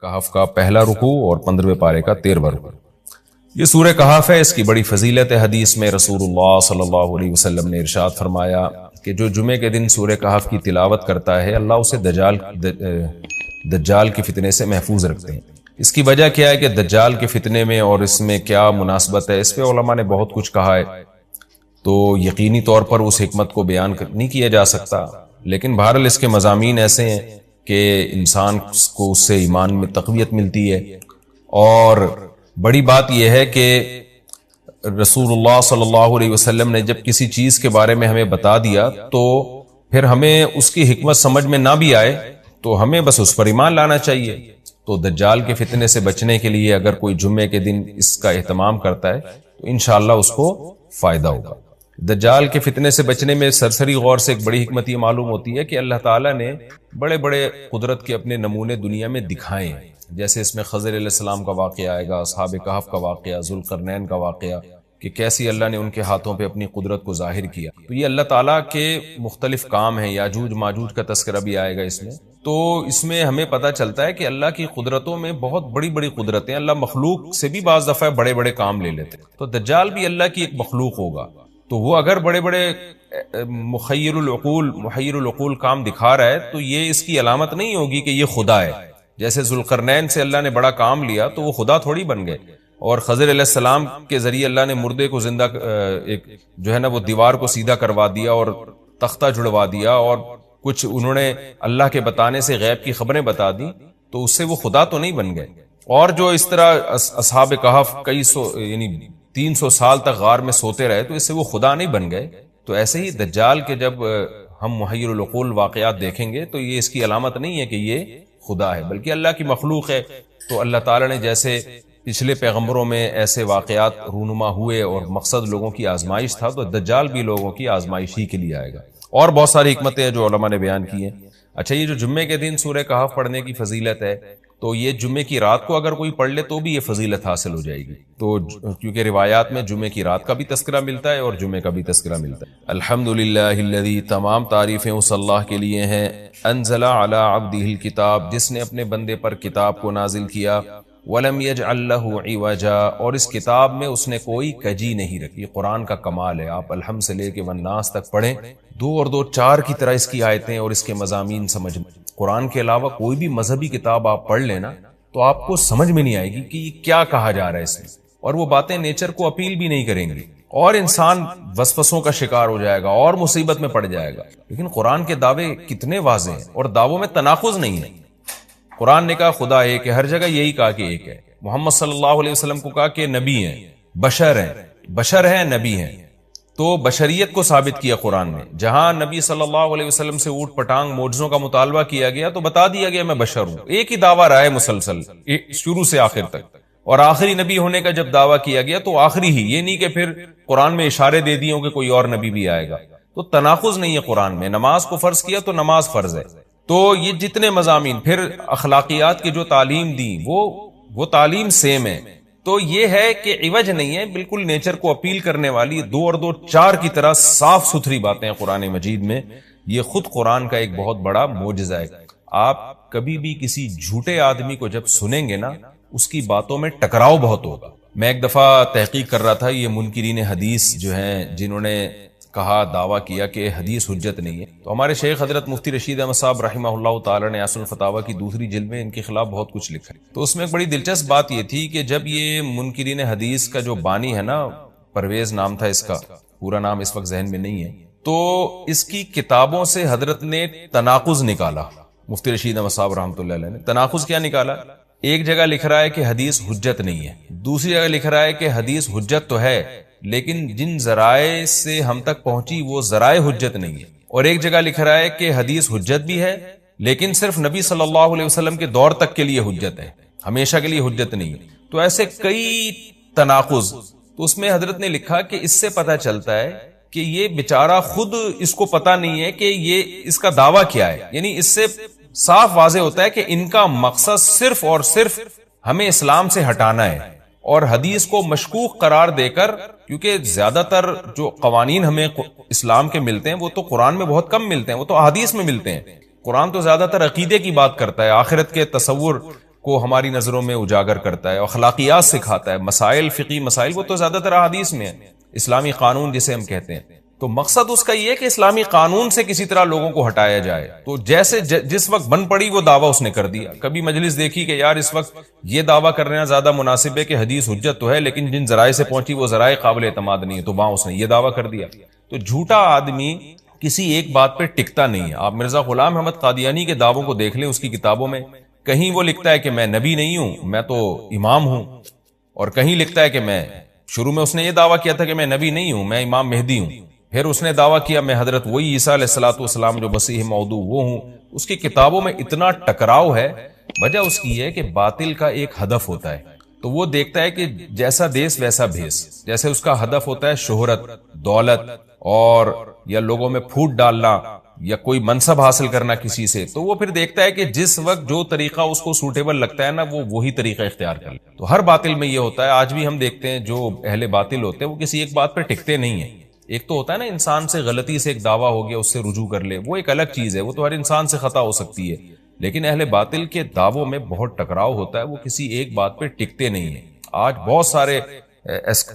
کہف کا پہلا رکوع اور 15ویں پارے کا 13واں رکوع۔ یہ سورہ کہف ہے، اس کی بڑی فضیلت ہے۔ حدیث میں رسول اللہ صلی اللہ علیہ وسلم نے ارشاد فرمایا کہ جو جمعے کے دن سورہ کہف کی تلاوت کرتا ہے اللہ اسے دجال کے فتنے سے محفوظ رکھتے ہیں۔ اس کی وجہ کیا ہے کہ دجال کے فتنے میں اور اس میں کیا مناسبت ہے، اس پہ علماء نے بہت کچھ کہا ہے، تو یقینی طور پر اس حکمت کو بیان نہیں کیا جا سکتا، لیکن بہرحال اس کے مضامین ایسے ہیں کہ انسان کو اس سے ایمان میں تقویت ملتی ہے۔ اور بڑی بات یہ ہے کہ رسول اللہ صلی اللہ علیہ وسلم نے جب کسی چیز کے بارے میں ہمیں بتا دیا تو پھر ہمیں اس کی حکمت سمجھ میں نہ بھی آئے تو ہمیں بس اس پر ایمان لانا چاہیے۔ تو دجال کے فتنے سے بچنے کے لیے اگر کوئی جمعے کے دن اس کا اہتمام کرتا ہے تو انشاءاللہ اس کو فائدہ ہوگا۔ دجال کے فتنے سے بچنے میں سرسری غور سے ایک بڑی حکمت یہ معلوم ہوتی ہے کہ اللہ تعالیٰ نے بڑے بڑے قدرت کے اپنے نمونے دنیا میں دکھائے ہیں، جیسے اس میں خضر علیہ السلام کا واقعہ آئے گا، اصحاب کہف کا واقعہ، ذوالقرنین کا واقعہ، کہ کیسی اللہ نے ان کے ہاتھوں پہ اپنی قدرت کو ظاہر کیا۔ تو یہ اللہ تعالیٰ کے مختلف کام ہیں، یاجوج ماجوج کا تذکرہ بھی آئے گا اس میں۔ تو اس میں ہمیں پتہ چلتا ہے کہ اللہ کی قدرتوں میں بہت بڑی بڑی قدرتیں، اللہ مخلوق سے بھی بعض دفعہ بڑے بڑے کام لے لیتے ہیں۔ تو دجال بھی اللہ کی ایک مخلوق ہوگا، تو وہ اگر بڑے بڑے محیر العقول کام دکھا رہا ہے تو یہ اس کی علامت نہیں ہوگی کہ یہ خدا ہے۔ جیسے ذوالقرنین سے اللہ نے بڑا کام لیا تو وہ خدا تھوڑی بن گئے، اور خضر علیہ السلام کے ذریعے اللہ نے مردے کو زندہ ایک جو ہے نا وہ دیوار کو سیدھا کروا دیا اور تختہ جڑوا دیا، اور کچھ انہوں نے اللہ کے بتانے سے غیب کی خبریں بتا دی، تو اس سے وہ خدا تو نہیں بن گئے۔ اور جو اس طرح اصحاب کہف کئی سو یعنی 300 سال تک غار میں سوتے رہے تو اس سے وہ خدا نہیں بن گئے۔ تو ایسے ہی دجال کے جب ہم محیر العقول واقعات دیکھیں گے تو یہ اس کی علامت نہیں ہے کہ یہ خدا ہے، بلکہ اللہ کی مخلوق ہے۔ تو اللہ تعالیٰ نے جیسے پچھلے پیغمبروں میں ایسے واقعات رونما ہوئے اور مقصد لوگوں کی آزمائش تھا، تو دجال بھی لوگوں کی آزمائش ہی کے لیے آئے گا۔ اور بہت ساری حکمتیں ہیں جو علماء نے بیان کی ہیں۔ اچھا، یہ جو جمعے کے دن سورہ کہف پڑھنے کی فضیلت ہے، تو یہ جمعے کی رات کو اگر کوئی پڑھ لے تو بھی یہ فضیلت حاصل ہو جائے گی، تو کیونکہ روایات میں جمعے کی رات کا بھی تذکرہ ملتا ہے اور جمعے کا بھی تذکرہ ملتا ہے۔ الحمدللہ الذی، تمام تعریفیں اس اللہ کے لیے ہیں، انزل علی عبدہ الکتاب، جس نے اپنے بندے پر کتاب کو نازل کیا، ولم یجعل لہ عوجا، اور اس کتاب میں اس نے کوئی کجی نہیں رکھی۔ یہ قرآن کا کمال ہے، آپ الحمد سے لے کے والناس تک پڑھیں، 2 اور 2 4 کی طرح اس کی آیتیں اور اس کے مضامین سمجھ۔ قرآن کے علاوہ کوئی بھی مذہبی کتاب آپ پڑھ لینا تو آپ کو سمجھ میں نہیں آئے گی کہ یہ کیا کہا جا رہا ہے اس میں، اور وہ باتیں نیچر کو اپیل بھی نہیں کریں گی، اور انسان وسوسوں کا شکار ہو جائے گا اور مصیبت میں پڑ جائے گا۔ لیکن قرآن کے دعوے کتنے واضح ہیں، اور دعووں میں تناقض نہیں ہے۔ قرآن نے کہا خدا ایک ہے، ہر جگہ یہی کہا کہ ایک ہے۔ محمد صلی اللہ علیہ وسلم کو کہا کہ نبی ہیں، بشر ہیں، نبی ہیں، تو بشریت کو ثابت کیا قرآن نے۔ جہاں نبی صلی اللہ علیہ وسلم سے اوٹ پٹانگ معجزوں کا مطالبہ کیا گیا تو بتا دیا گیا میں بشر ہوں۔ ایک ہی دعویٰ رہا ہے مسلسل شروع سے آخر تک، اور آخری نبی ہونے کا جب دعویٰ کیا گیا تو آخری ہی، یہ نہیں کہ پھر قرآن میں اشارے دے دیے ہوں کہ کوئی اور نبی بھی آئے گا۔ تو تناقض نہیں ہے قرآن میں۔ نماز کو فرض کیا تو نماز فرض ہے۔ تو یہ جتنے مضامین، پھر اخلاقیات کی جو تعلیم دی وہ تعلیم سیم ہے۔ تو یہ ہے کہ عوج نہیں ہے، بالکل نیچر کو اپیل کرنے والی 2 اور 2 4 کی طرح صاف ستھری باتیں ہیں قرآن مجید میں۔ یہ خود قرآن کا ایک بہت بڑا معجزہ ہے۔ آپ کبھی بھی کسی جھوٹے آدمی کو جب سنیں گے نا، اس کی باتوں میں ٹکراؤ بہت ہوگا۔ میں ایک دفعہ تحقیق کر رہا تھا، یہ منکرین حدیث جو ہیں جنہوں نے کہا، دعویٰ کیا کہ حدیث حجت نہیں ہے، تو ہمارے شیخ حضرت مفتی رشید احمد صاحب رحمہ اللہ تعالی نے اصل الفتاوی کی 2 جلد میں ان کے خلاف بہت کچھ لکھا ہے۔ تو اس میں ایک بڑی دلچسپ بات یہ تھی کہ جب یہ منکرین حدیث کا جو بانی ہے نا، پرویز نام تھا اس کا، پورا نام اس وقت ذہن میں نہیں ہے، تو اس کی کتابوں سے حضرت نے تناقض نکالا۔ مفتی رشید احمد صاحب رحمۃ اللہ علیہ نے تناقض کیا نکالا؟ ایک جگہ لکھ رہا ہے کہ حدیث حجت نہیں ہے، دوسری جگہ لکھ رہا ہے کہ حدیث حجت تو ہے لیکن جن ذرائع سے ہم تک پہنچی وہ ذرائع حجت نہیں ہے، اور ایک جگہ لکھ رہا ہے کہ حدیث حجت بھی ہے لیکن صرف نبی صلی اللہ علیہ وسلم کے دور تک کے لیے حجت ہے، ہمیشہ کے لیے حجت نہیں ہے۔ تو ایسے کئی تناقض، تو اس میں حضرت نے لکھا کہ اس سے پتہ چلتا ہے کہ یہ بیچارہ خود اس کو پتہ نہیں ہے کہ یہ اس کا دعویٰ کیا ہے، یعنی اس سے صاف واضح ہوتا ہے کہ ان کا مقصد صرف اور صرف ہمیں اسلام سے ہٹانا ہے، اور حدیث کو مشکوک قرار دے کر، کیونکہ زیادہ تر جو قوانین ہمیں اسلام کے ملتے ہیں وہ تو قرآن میں بہت کم ملتے ہیں، وہ تو احادیث میں ملتے ہیں۔ قرآن تو زیادہ تر عقیدے کی بات کرتا ہے، آخرت کے تصور کو ہماری نظروں میں اجاگر کرتا ہے، اخلاقیات سکھاتا ہے، مسائل، فقہی مسائل، وہ تو زیادہ تر احادیث میں ہے، اسلامی قانون جسے ہم کہتے ہیں. تو مقصد اس کا یہ ہے کہ اسلامی قانون سے کسی طرح لوگوں کو ہٹایا جائے. تو جیسے جس وقت بن پڑی وہ دعویٰ اس نے کر دیا. کبھی مجلس دیکھی کہ یار اس وقت یہ دعویٰ کرنا زیادہ مناسب ہے کہ حدیث حجت تو ہے لیکن جن ذرائع سے پہنچی وہ ذرائع قابل اعتماد نہیں ہے، تو وہاں اس نے یہ دعویٰ کر دیا. تو جھوٹا آدمی کسی ایک بات پہ ٹکتا نہیں ہے. آپ مرزا غلام احمد قادیانی کے دعووں کو دیکھ لیں، اس کی کتابوں میں کہیں وہ لکھتا ہے کہ میں نبی نہیں ہوں، میں تو امام ہوں، اور کہیں لکھتا ہے کہ میں، شروع میں اس نے یہ دعویٰ کیا تھا کہ میں نبی نہیں ہوں، میں امام مہدی ہوں، پھر اس نے دعویٰ کیا میں حضرت وہی عیسیٰ علیہ الصلوۃ والسلام جو مسیح موعود وہ ہوں. اس کی کتابوں میں اتنا ٹکراؤ ہے. وجہ اس کی ہے کہ باطل کا ایک ہدف ہوتا ہے، تو وہ دیکھتا ہے کہ جیسا دیس ویسا بھیس. جیسے اس کا ہدف ہوتا ہے شہرت، دولت، اور یا لوگوں میں پھوٹ ڈالنا یا کوئی منصب حاصل کرنا کسی سے، تو وہ پھر دیکھتا ہے کہ جس وقت جو طریقہ اس کو سوٹیبل لگتا ہے نا وہ وہی طریقہ اختیار کر لے. تو ہر باطل میں یہ ہوتا ہے. آج بھی ہم دیکھتے ہیں جو اہل باطل ہوتے ہیں وہ کسی ایک بات پہ ٹکتے نہیں ہیں. ایک تو ہوتا ہے نا انسان سے غلطی سے ایک دعویٰ ہو گیا اس سے رجوع کر لے، وہ ایک الگ چیز ہے، وہ تو ہر انسان سے خطا ہو سکتی ہے. لیکن اہل باطل کے دعووں میں بہت ٹکراؤ ہوتا ہے، وہ کسی ایک بات پہ ٹکتے نہیں ہیں. آج بہت سارے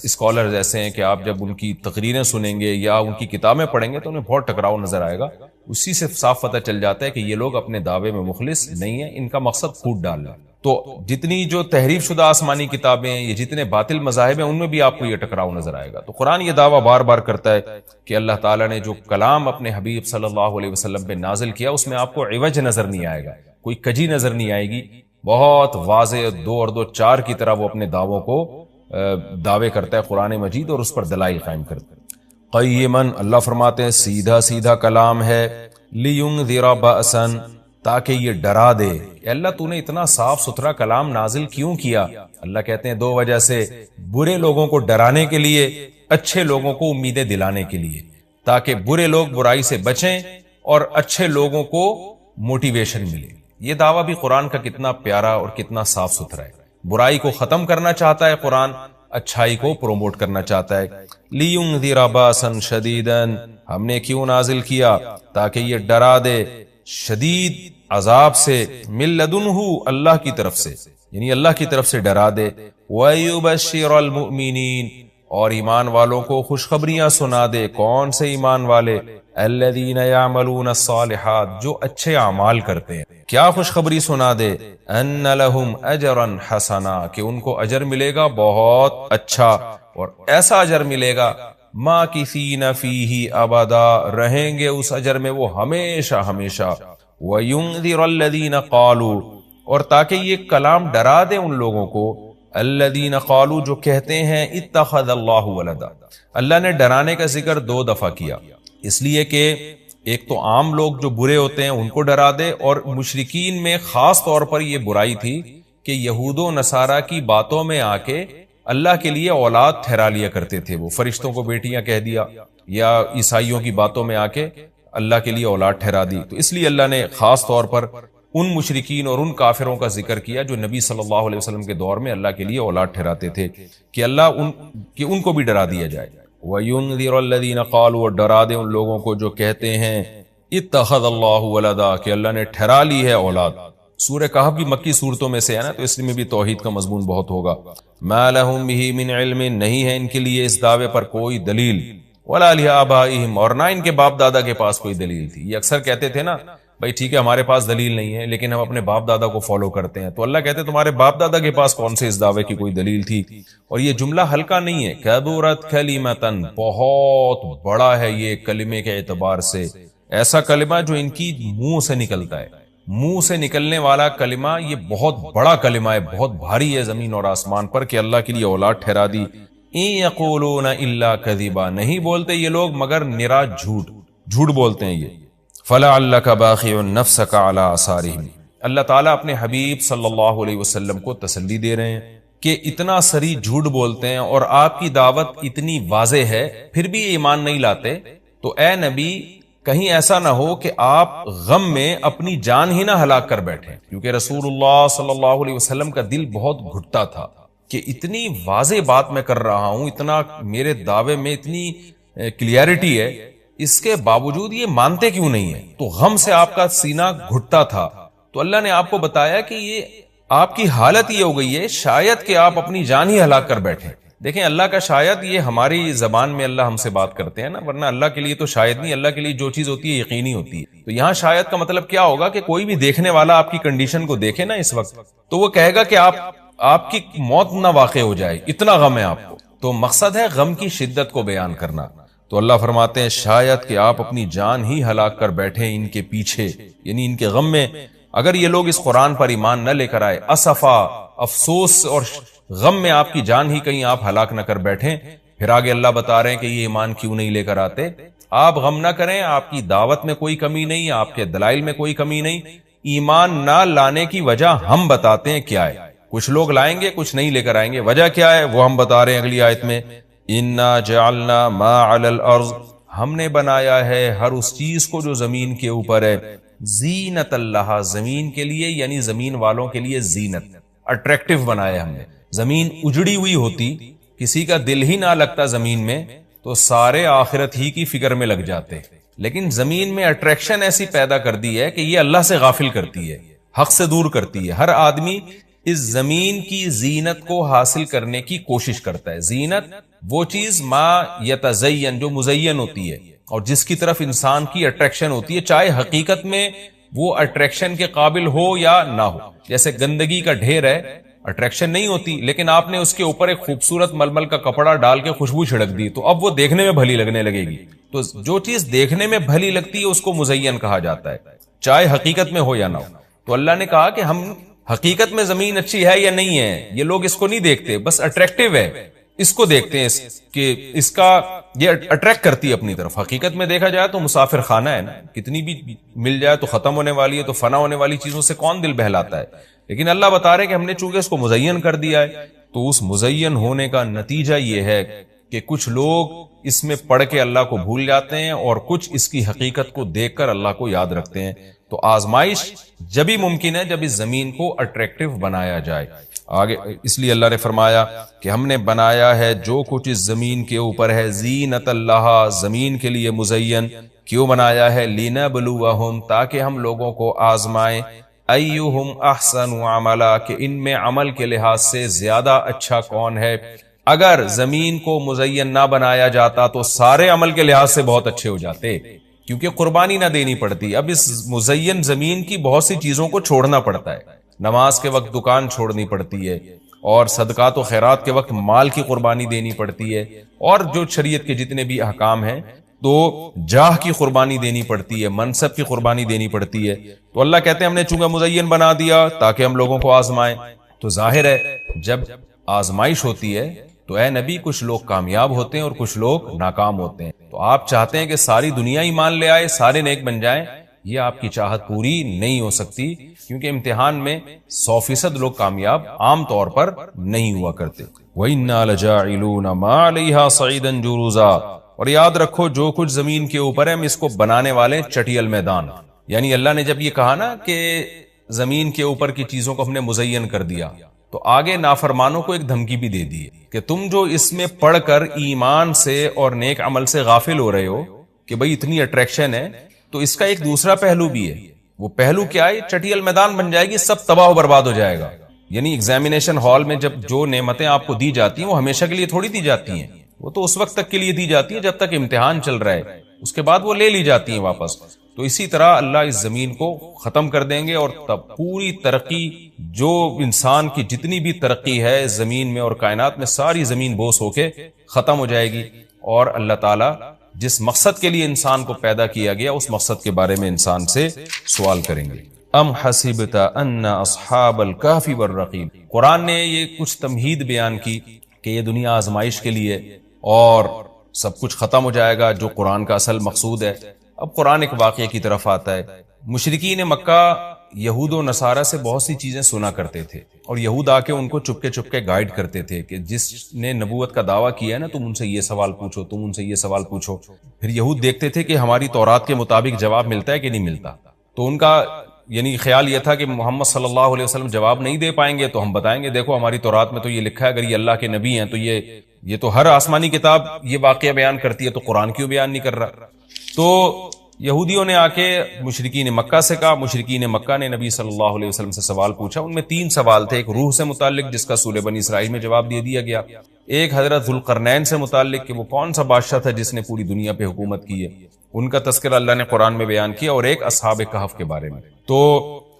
اسکالرز ایسے ہیں کہ آپ جب ان کی تقریریں سنیں گے یا ان کی کتابیں پڑھیں گے تو انہیں بہت ٹکراؤ نظر آئے گا. اسی سے صاف پتہ چل جاتا ہے کہ یہ لوگ اپنے دعوے میں مخلص نہیں ہیں، ان کا مقصد پھوٹ ڈالنا. تو جتنی جو تحریف شدہ آسمانی کتابیں، یہ جتنے باطل مذاہب ہیں، ان میں بھی آپ کو یہ ٹکراؤ نظر آئے گا. تو قرآن یہ دعویٰ بار بار کرتا ہے کہ اللہ تعالیٰ نے جو کلام اپنے حبیب صلی اللہ علیہ وسلم پہ نازل کیا اس میں آپ کو عوج نظر نہیں آئے گا، کوئی کجی نظر نہیں آئے گی. بہت واضح 2 اور 2 4 کی طرح وہ اپنے دعووں کو دعوے کرتا ہے قرآن مجید، اور اس پر دلائل قائم کرتا ہے. قیماً، اللہ فرماتے ہیں سیدھا سیدھا کلام ہے. لینذر بأسا، تاکہ یہ ڈرا دے. اللہ تو نے اتنا صاف ستھرا کلام نازل کیوں کیا؟ اللہ کہتے ہیں 2 وجہ سے. برے لوگوں کو ڈرانے کے لیے، اچھے لوگوں کو امیدیں دلانے کے لیے، تاکہ برے لوگ برائی سے بچیں اور اچھے لوگوں کو موٹیویشن ملے. یہ دعویٰ بھی قرآن کا کتنا پیارا اور کتنا صاف ستھرا ہے. برائی کو ختم کرنا چاہتا ہے قرآن، اچھائی کو پروموٹ کرنا چاہتا ہے. لِيُنذِرَ بَأْسًا شَدِيدًا، ہم نے کیوں نازل کیا؟ تاکہ یہ ڈرا دے شدید عذاب سے، مِن لَدُنْہُ، اللہ کی طرف سے، یعنی اللہ کی طرف سے ڈرا دے. وَيُبَشِّرَ الْمُؤْمِنِينَ، اور ایمان والوں کو خوشخبریاں سنا دے. کون سے ایمان والے؟ الذین یعملون الصالحات، جو اچھے اعمال کرتے ہیں. کیا خوشخبری سنا دے؟ ان لہم اجرا حسنا، کہ ان کو اجر ملے گا بہت اچھا، اور ایسا اجر ملے گا ماکثین فیہ ابدا، رہیں گے اس اجر میں وہ ہمیشہ ہمیشہ. وینذر الذین قالوا، اور تاکہ یہ کلام ڈرا دے ان لوگوں کو، الذین قالوا، جو کہتے ہیں اتخذ اللہ ولدا. اللہ نے ڈرانے کا ذکر 2 دفعہ کیا، اس لیے کہ ایک تو عام لوگ جو برے ہوتے ہیں ان کو ڈرا دے، اور مشرکین میں خاص طور پر یہ برائی تھی کہ یہود و نصارہ کی باتوں میں آ کے اللہ کے لیے اولاد ٹھہرا لیا کرتے تھے. وہ فرشتوں کو بیٹیاں کہہ دیا، یا عیسائیوں کی باتوں میں آ کے اللہ کے لیے اولاد ٹھہرا دی. تو اس لیے اللہ نے خاص طور پر ان مشرکین اور ان کافروں کا ذکر کیا جو نبی صلی اللہ علیہ وسلم کے دور میں اللہ کے لیے اولاد ٹھہراتے تھے، کہ ان کو بھی ڈرا دیا جائے. وَيُنذِرَ الَّذِينَ قَالُوا، اور ڈرا دے ان لوگوں کو جو کہتے ہیں اتخذ اللہ ولدا، کہ اللہ نے ٹھہرا لی ہے اولاد. سورہ کہف بھی مکی صورتوں میں سے ہے نا، تو اس میں بھی توحید کا مضمون بہت ہوگا. ما لهم به من علم، نہیں ہے ان کے لیے اس دعوے پر کوئی دلیل. ولا لآبائهم، اور نہ ان کے باپ دادا کے پاس کوئی دلیل تھی. یہ اکثر کہتے تھے نا بھائی ٹھیک ہے ہمارے پاس دلیل نہیں ہے لیکن ہم اپنے باپ دادا کو فالو کرتے ہیں. تو اللہ کہتے ہیں تمہارے باپ دادا کے پاس کون سے اس دعوے کی کوئی دلیل تھی؟ اور یہ جملہ ہلکا نہیں ہے. کبرت کلمتن، بہت بڑا ہے یہ کلمے کے اعتبار سے. ایسا کلمہ جو ان کی منہ سے نکلتا ہے، منہ سے نکلنے والا کلمہ، یہ بہت بڑا کلمہ ہے، بہت بھاری ہے زمین اور آسمان پر، کہ اللہ کے لیے اولاد ٹھہرا دی. ان یقولون الا کذبا، نہیں بولتے یہ لوگ مگر نرا جھوٹ بولتے ہیں یہ. فلعلک باخع نفسک علی آثارہم، اللہ تعالیٰ اپنے حبیب صلی اللہ علیہ وسلم کو تسلی دے رہے ہیں کہ اتنا سری جھوٹ بولتے ہیں اور آپ کی دعوت اتنی واضح ہے پھر بھی ایمان نہیں لاتے. تو اے نبی کہیں ایسا نہ ہو کہ آپ غم میں اپنی جان ہی نہ ہلاک کر بیٹھیں، کیونکہ رسول اللہ صلی اللہ علیہ وسلم کا دل بہت گھٹتا تھا کہ اتنی واضح بات میں کر رہا ہوں، اتنا میرے دعوے میں اتنی کلیئرٹی ہے، اس کے باوجود یہ مانتے کیوں نہیں ہیں. تو غم سے آپ کا سینہ گھٹتا تھا. تو اللہ نے آپ کو بتایا کہ یہ آپ کی حالت یہ ہو گئی ہے شاید کہ آپ اپنی جان ہی ہلاک کر بیٹھیں. دیکھیں اللہ کا شاید یہ ہماری زبان میں اللہ ہم سے بات کرتے ہیں نا، ورنہ اللہ کے لیے تو شاید نہیں، اللہ کے لیے جو چیز ہوتی ہے یقینی ہوتی ہے. تو یہاں شاید کا مطلب کیا ہوگا کہ کوئی بھی دیکھنے والا آپ کی کنڈیشن کو دیکھے نا اس وقت، تو وہ کہے گا کہ آپ کی موت نہ واقع ہو جائے، اتنا غم ہے آپ کو. تو مقصد ہے غم کی شدت کو بیان کرنا. تو اللہ فرماتے ہیں شاید کہ آپ اپنی جان ہی ہلاک کر بیٹھے ان کے پیچھے، یعنی ان کے غم میں. اگر یہ لوگ اس قرآن پر ایمان نہ لے کر آئے، اسفا، افسوس اور غم میں آپ کی جان ہی کہیں آپ ہلاک نہ کر بیٹھیں. پھر آگے اللہ بتا رہے ہیں کہ یہ ایمان کیوں نہیں لے کر آتے. آپ غم نہ کریں، آپ کی دعوت میں کوئی کمی نہیں، آپ کے دلائل میں کوئی کمی نہیں. ایمان نہ لانے کی وجہ ہم بتاتے ہیں کیا ہے. کچھ لوگ لائیں گے، کچھ نہیں لے کر آئیں گے. وجہ کیا ہے وہ ہم بتا رہے ہیں اگلی آیت میں. انا جعلنا ما علی الارض، ہم نے بنایا ہے ہر اس چیز کو جو زمین کے اوپر ہے، زینت اللہ، زمین کے لیے، یعنی زمین والوں کے لیے زینت، اٹریکٹیو بنایا ہم نے. زمین اجڑی ہوئی ہوتی، کسی کا دل ہی نہ لگتا زمین میں، تو سارے آخرت ہی کی فکر میں لگ جاتے. لیکن زمین میں اٹریکشن ایسی پیدا کر دی ہے کہ یہ اللہ سے غافل کرتی ہے، حق سے دور کرتی ہے. ہر آدمی اس زمین کی زینت کو حاصل کرنے کی کوشش کرتا ہے. زینت وہ چیز ما یتزین، جو مزین ہوتی ہے اور جس کی طرف انسان کی اٹریکشن ہوتی ہے، چاہے حقیقت میں وہ اٹریکشن کے قابل ہو یا نہ ہو. جیسے گندگی کا ڈھیر ہے، اٹریکشن نہیں ہوتی، لیکن آپ نے اس کے اوپر ایک خوبصورت ململ کا کپڑا ڈال کے خوشبو چھڑک دی تو اب وہ دیکھنے میں بھلی لگنے لگے گی. تو جو چیز دیکھنے میں بھلی لگتی ہے اس کو مزین کہا جاتا ہے، چاہے حقیقت میں ہو یا نہ ہو. تو اللہ نے کہا کہ ہم حقیقت میں زمین اچھی ہے یا نہیں ہے یہ لوگ اس کو نہیں دیکھتے، بس اٹریکٹیو ہے اس کو دیکھتے ہیں کہ اس کا یہ اٹریکٹ کرتی ہے اپنی طرف. حقیقت میں دیکھا جائے تو مسافر خانہ ہے نا، کتنی بھی مل جائے تو ختم ہونے والی ہے، تو فنا ہونے والی چیزوں سے کون دل بہلاتا ہے. لیکن اللہ بتا رہے کہ ہم نے چونکہ اس کو مزین کر دیا ہے، تو اس مزین ہونے کا نتیجہ یہ ہے کہ کچھ لوگ اس میں پڑھ کے اللہ کو بھول جاتے ہیں اور کچھ اس کی حقیقت کو دیکھ کر اللہ کو یاد رکھتے ہیں. تو آزمائش جبھی ممکن ہے جب اس زمین کو اٹریکٹیو بنایا جائے. آگے اس لیے اللہ نے فرمایا کہ ہم نے بنایا ہے جو کچھ اس زمین کے اوپر ہے زینت اللہ، زمین کے لیے مزین. کیوں بنایا ہے؟ لنبلوہم، تاکہ ہم لوگوں کو آزمائیں، ایہم احسن عملا، کہ ان میں عمل کے لحاظ سے زیادہ اچھا کون ہے. اگر زمین کو مزین نہ بنایا جاتا تو سارے عمل کے لحاظ سے بہت اچھے ہو جاتے، کیونکہ قربانی نہ دینی پڑتی. اب اس مزین زمین کی بہت سی چیزوں کو چھوڑنا پڑتا ہے. نماز کے وقت دکان چھوڑنی پڑتی ہے، اور صدقات و خیرات کے وقت مال کی قربانی دینی پڑتی ہے، اور جو شریعت کے جتنے بھی احکام ہیں تو جاہ کی قربانی دینی پڑتی ہے، منصب کی قربانی دینی پڑتی ہے. تو اللہ کہتے ہیں ہم نے چونکہ مزین بنا دیا تاکہ ہم لوگوں کو آزمائیں. تو ظاہر ہے جب آزمائش ہوتی ہے تو اے نبی کچھ لوگ کامیاب ہوتے ہیں اور کچھ لوگ ناکام ہوتے ہیں. تو آپ چاہتے ہیں کہ ساری دنیا ایمان لے آئے، سارے نیک بن جائیں، یہ آپ کی چاہت پوری نہیں ہو سکتی، کیونکہ امتحان میں 100% لوگ کامیاب عام طور پر نہیں ہوا کرتے. وَإِنَّا لَجَاعِلُونَ مَا عَلَيْهَا صَعِيدًا جُرُوزًا، اور یاد رکھو جو کچھ زمین کے اوپر ہے ہم اس کو بنانے والے چٹیل میدان. یعنی اللہ نے جب یہ کہا نا کہ زمین کے اوپر کی چیزوں کو ہم نے مزین کر دیا، تو آگے نافرمانوں کو ایک دھمکی بھی دے دی کہ تم جو اس میں پڑھ کر ایمان سے اور نیک عمل سے غافل ہو رہے ہو کہ بھئی اتنی اٹریکشن ہے، تو اس کا ایک دوسرا پہلو بھی ہے. وہ پہلو کیا ہے؟ چٹیل میدان بن جائے گی، سب تباہ و برباد ہو جائے گا. یعنی ایگزامینیشن ہال میں جب جو نعمتیں آپ کو دی جاتی ہیں وہ ہمیشہ کے لیے تھوڑی دی جاتی ہیں، وہ تو اس وقت تک کے لیے دی جاتی ہے جب تک امتحان چل رہا ہے، اس کے بعد وہ لے لی جاتی ہیں واپس. تو اسی طرح اللہ اس زمین کو ختم کر دیں گے، اور تب پوری ترقی، جو انسان کی جتنی بھی ترقی ہے زمین میں اور کائنات میں، ساری زمین بوس ہو کے ختم ہو جائے گی. اور اللہ تعالیٰ جس مقصد کے لیے انسان کو پیدا کیا گیا اس مقصد کے بارے میں انسان سے سوال کریں گے. ام حسبت ان اصحاب الکہف والرقیم، قرآن نے یہ کچھ تمہید بیان کی کہ یہ دنیا آزمائش کے لیے اور سب کچھ ختم ہو جائے گا جو قرآن کا اصل مقصود ہے. اب قرآن ایک واقعے کی طرف آتا ہے. مشرکین مکہ یہود و نصارہ سے بہت سی چیزیں سنا کرتے تھے، اور یہود آ کے ان کو چپکے چپکے گائیڈ کرتے تھے کہ جس نے نبوت کا دعویٰ کیا ہے نا تم ان سے یہ سوال پوچھو، تم ان سے یہ سوال پوچھو. پھر یہود دیکھتے تھے کہ ہماری تورات کے مطابق جواب ملتا ہے کہ نہیں ملتا. تو ان کا یعنی خیال یہ تھا کہ محمد صلی اللہ علیہ وسلم جواب نہیں دے پائیں گے تو ہم بتائیں گے دیکھو ہماری تورات میں تو یہ لکھا ہے، اگر یہ اللہ کے نبی ہیں تو یہ تو ہر آسمانی کتاب یہ واقعہ بیان کرتی ہے، تو قرآن کیوں بیان نہیں کر رہا. تو یہودیوں نے آ کے مشرکین مکہ سے کہا، مشرکین مکہ نے نبی صلی اللہ علیہ وسلم سے سوال پوچھا. ان میں 3 سوال تھے. ایک روح سے متعلق جس کا سورہ بنی اسرائیل میں جواب دے دیا گیا، ایک حضرت ذوالقرنین سے متعلق کہ وہ کون سا بادشاہ تھا جس نے پوری دنیا پہ حکومت کی ہے، ان کا تذکرہ اللہ نے قرآن میں بیان کیا، اور ایک اصحاب کہف کے بارے میں. تو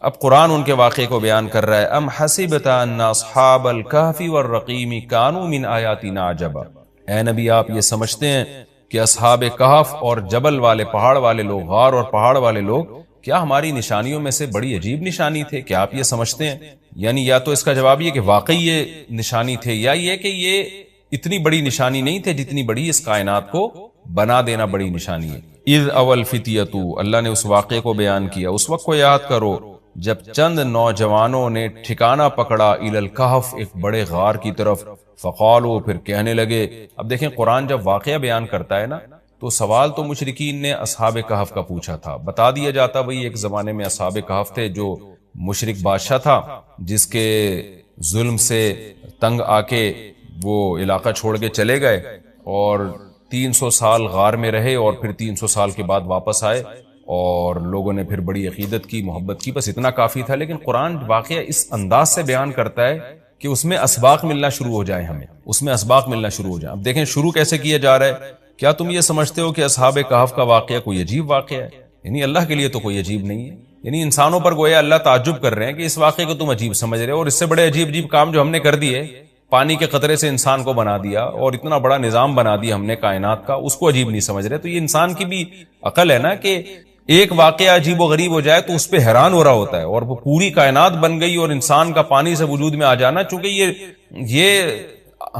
اب قرآن ان کے واقعے کو بیان کر رہا ہے. ام حسبت ان اصحاب الکہف والرقیم کانوا من آیاتنا عجبا. اے نبی آپ یہ سمجھتے ہیں کہ اصحاب کہف اور جبل والے پہاڑ والے لوگ، غار اور پہاڑ والے لوگ کیا ہماری نشانیوں میں سے بڑی عجیب نشانی تھے؟ کیا آپ یہ سمجھتے ہیں؟ یعنی یا تو اس کا جواب یہ کہ واقعی یہ نشانی تھے، یا یہ کہ یہ اتنی بڑی نشانی نہیں تھے جتنی بڑی اس کائنات کو بنا دینا بڑی نشانی ہے. اذ اول فتیتو، اللہ نے اس واقعے کو بیان کیا. اس وقت کو یاد کرو جب چند نوجوانوں نے ٹھکانہ پکڑا الی الکہف، ایک بڑے غار کی طرف. فقالوا، پھر کہنے لگے. اب دیکھیں قرآن جب واقعہ بیان کرتا ہے نا تو سوال تو مشرکین نے اصحاب کہف کا پوچھا تھا، بتا دیا جاتا بھئی ایک زمانے میں اصحاب کہف تھے جو مشرک بادشاہ تھا جس کے ظلم سے تنگ آ کے وہ علاقہ چھوڑ کے چلے گئے اور 300 سال غار میں رہے، اور پھر 300 سال کے بعد واپس آئے اور لوگوں نے پھر بڑی عقیدت کی، محبت کی، بس اتنا کافی تھا. لیکن قرآن واقعہ اس انداز سے بیان کرتا ہے کہ اس میں اسباق ملنا شروع ہو جائیں، ہمیں اس میں اسباق ملنا شروع ہو جائیں. اب دیکھیں شروع کیسے کیا جا رہا ہے. کیا تم یہ سمجھتے ہو کہ اصحاب کہف کا واقعہ کوئی عجیب واقعہ ہے؟ یعنی اللہ کے لیے تو کوئی عجیب نہیں ہے. یعنی انسانوں پر گویا اللہ تعجب کر رہے ہیں کہ اس واقعے کو تم عجیب سمجھ رہے ہو، اور اس سے بڑے عجیب عجیب کام جو ہم نے کر دیے، پانی کے قطرے سے انسان کو بنا دیا اور اتنا بڑا نظام بنا دیا ہم نے کائنات کا، اس کو عجیب نہیں سمجھ رہے. تو یہ انسان کی بھی عقل ہے نا کہ ایک واقعہ عجیب و غریب ہو جائے تو اس پہ حیران ہو رہا ہوتا ہے، اور وہ پوری کائنات بن گئی اور انسان کا پانی سے وجود میں آ جانا، چونکہ یہ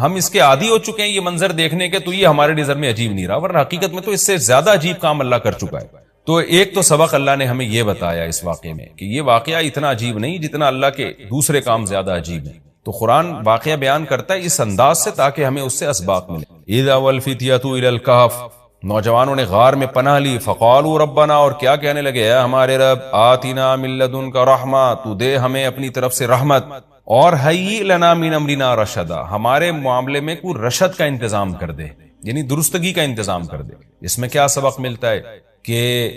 ہم اس کے عادی ہو چکے ہیں یہ منظر دیکھنے کے، تو یہ ہمارے نظر میں عجیب نہیں رہا، ورنہ حقیقت میں تو اس سے زیادہ عجیب کام اللہ کر چکا ہے. تو ایک تو سبق اللہ نے ہمیں یہ بتایا اس واقعے میں کہ یہ واقعہ اتنا عجیب نہیں جتنا اللہ کے دوسرے کام زیادہ عجیب ہیں. تو قرآن واقعہ بیان کرتا ہے اس انداز سے تاکہ ہمیں اس سے اسباق ملے. اذا والفتیۃ الی الکہف، نوجوانوں نے غار میں پناہ لی. فقالوا ربنا، اور کیا کہنے لگے، اے ہمارے رب، آتنا من لدنک رحمہ، تو دے ہمیں اپنی طرف سے رحمت، اور حیئ لنا من امرنا رشدا، ہمارے معاملے میں کوئی رشد کا انتظام کر دے، یعنی درستگی کا انتظام کر دے. اس میں کیا سبق ملتا ہے کہ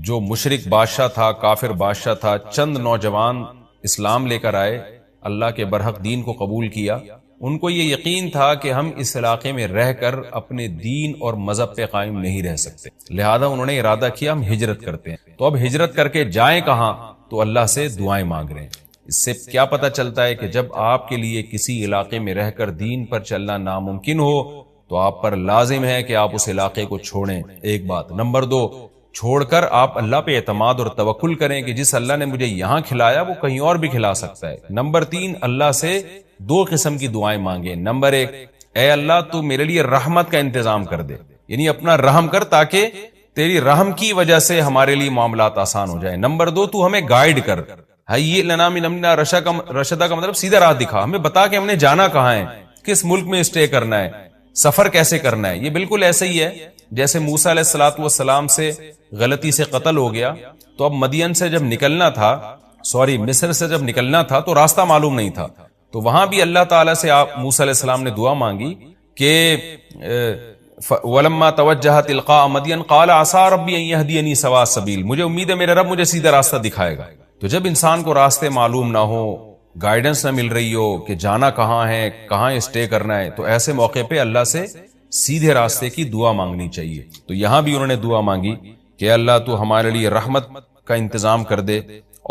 جو مشرک بادشاہ تھا، کافر بادشاہ تھا، چند نوجوان اسلام لے کر آئے، اللہ کے برحق دین کو قبول کیا. ان کو یہ یقین تھا کہ ہم اس علاقے میں رہ کر اپنے دین اور مذہب پہ قائم نہیں رہ سکتے، لہذا انہوں نے ارادہ کیا ہم ہجرت کرتے ہیں. تو اب ہجرت کر کے جائیں کہاں؟ تو اللہ سے دعائیں مانگ رہے ہیں. اس سے کیا پتہ چلتا ہے کہ جب آپ کے لیے کسی علاقے میں رہ کر دین پر چلنا ناممکن ہو تو آپ پر لازم ہے کہ آپ اس علاقے کو چھوڑیں. ایک بات. نمبر 2، چھوڑ کر آپ اللہ پہ اعتماد اور توکل کریں کہ جس اللہ نے مجھے یہاں کھلایا وہ کہیں اور بھی کھلا سکتا ہے. نمبر 3، اللہ سے 2 قسم کی دعائیں مانگیں. نمبر 1، اے اللہ تو میرے لیے رحمت کا انتظام کر دے، یعنی اپنا رحم کر تاکہ تیری رحم کی وجہ سے ہمارے لیے معاملات آسان ہو جائیں. نمبر 2، تو ہمیں گائیڈ کر، حیئ لنا من امرنا رشدا کا مطلب سیدھا راہ دکھا، ہمیں بتا کہ ہم نے جانا کہاں ہے، کس ملک میں اسٹے کرنا ہے، سفر کیسے کرنا ہے. یہ بالکل ایسے ہی ہے جیسے موسیٰ علیہ الصلوۃ والسلام سے غلطی سے قتل ہو گیا، تو اب مدین سے جب نکلنا تھا، مصر سے جب نکلنا تھا تو راستہ معلوم نہیں تھا، تو وہاں بھی اللہ تعالیٰ سے موسیٰ علیہ السلام نے دعا مانگی کہ وَلَمَّا تَوَجَّهَ تِلْقَاءَ مَدْيَنَ قَالَ عَسَىٰ رَبِّي أَن يَهْدِيَنِي سَوَاءَ السَّبِيلِ، مجھے امید ہے میرے رب مجھے سیدھا راستہ دکھائے گا. تو جب انسان کو راستے معلوم نہ ہو، گائیڈنس نہ مل رہی ہو کہ جانا کہاں ہے، کہاں اسٹے کرنا ہے، تو ایسے موقع پہ اللہ سے سیدھے راستے کی دعا مانگنی چاہیے. تو یہاں بھی انہوں نے دعا مانگی کہ اللہ تو ہمارے لیے رحمت کا انتظام کر دے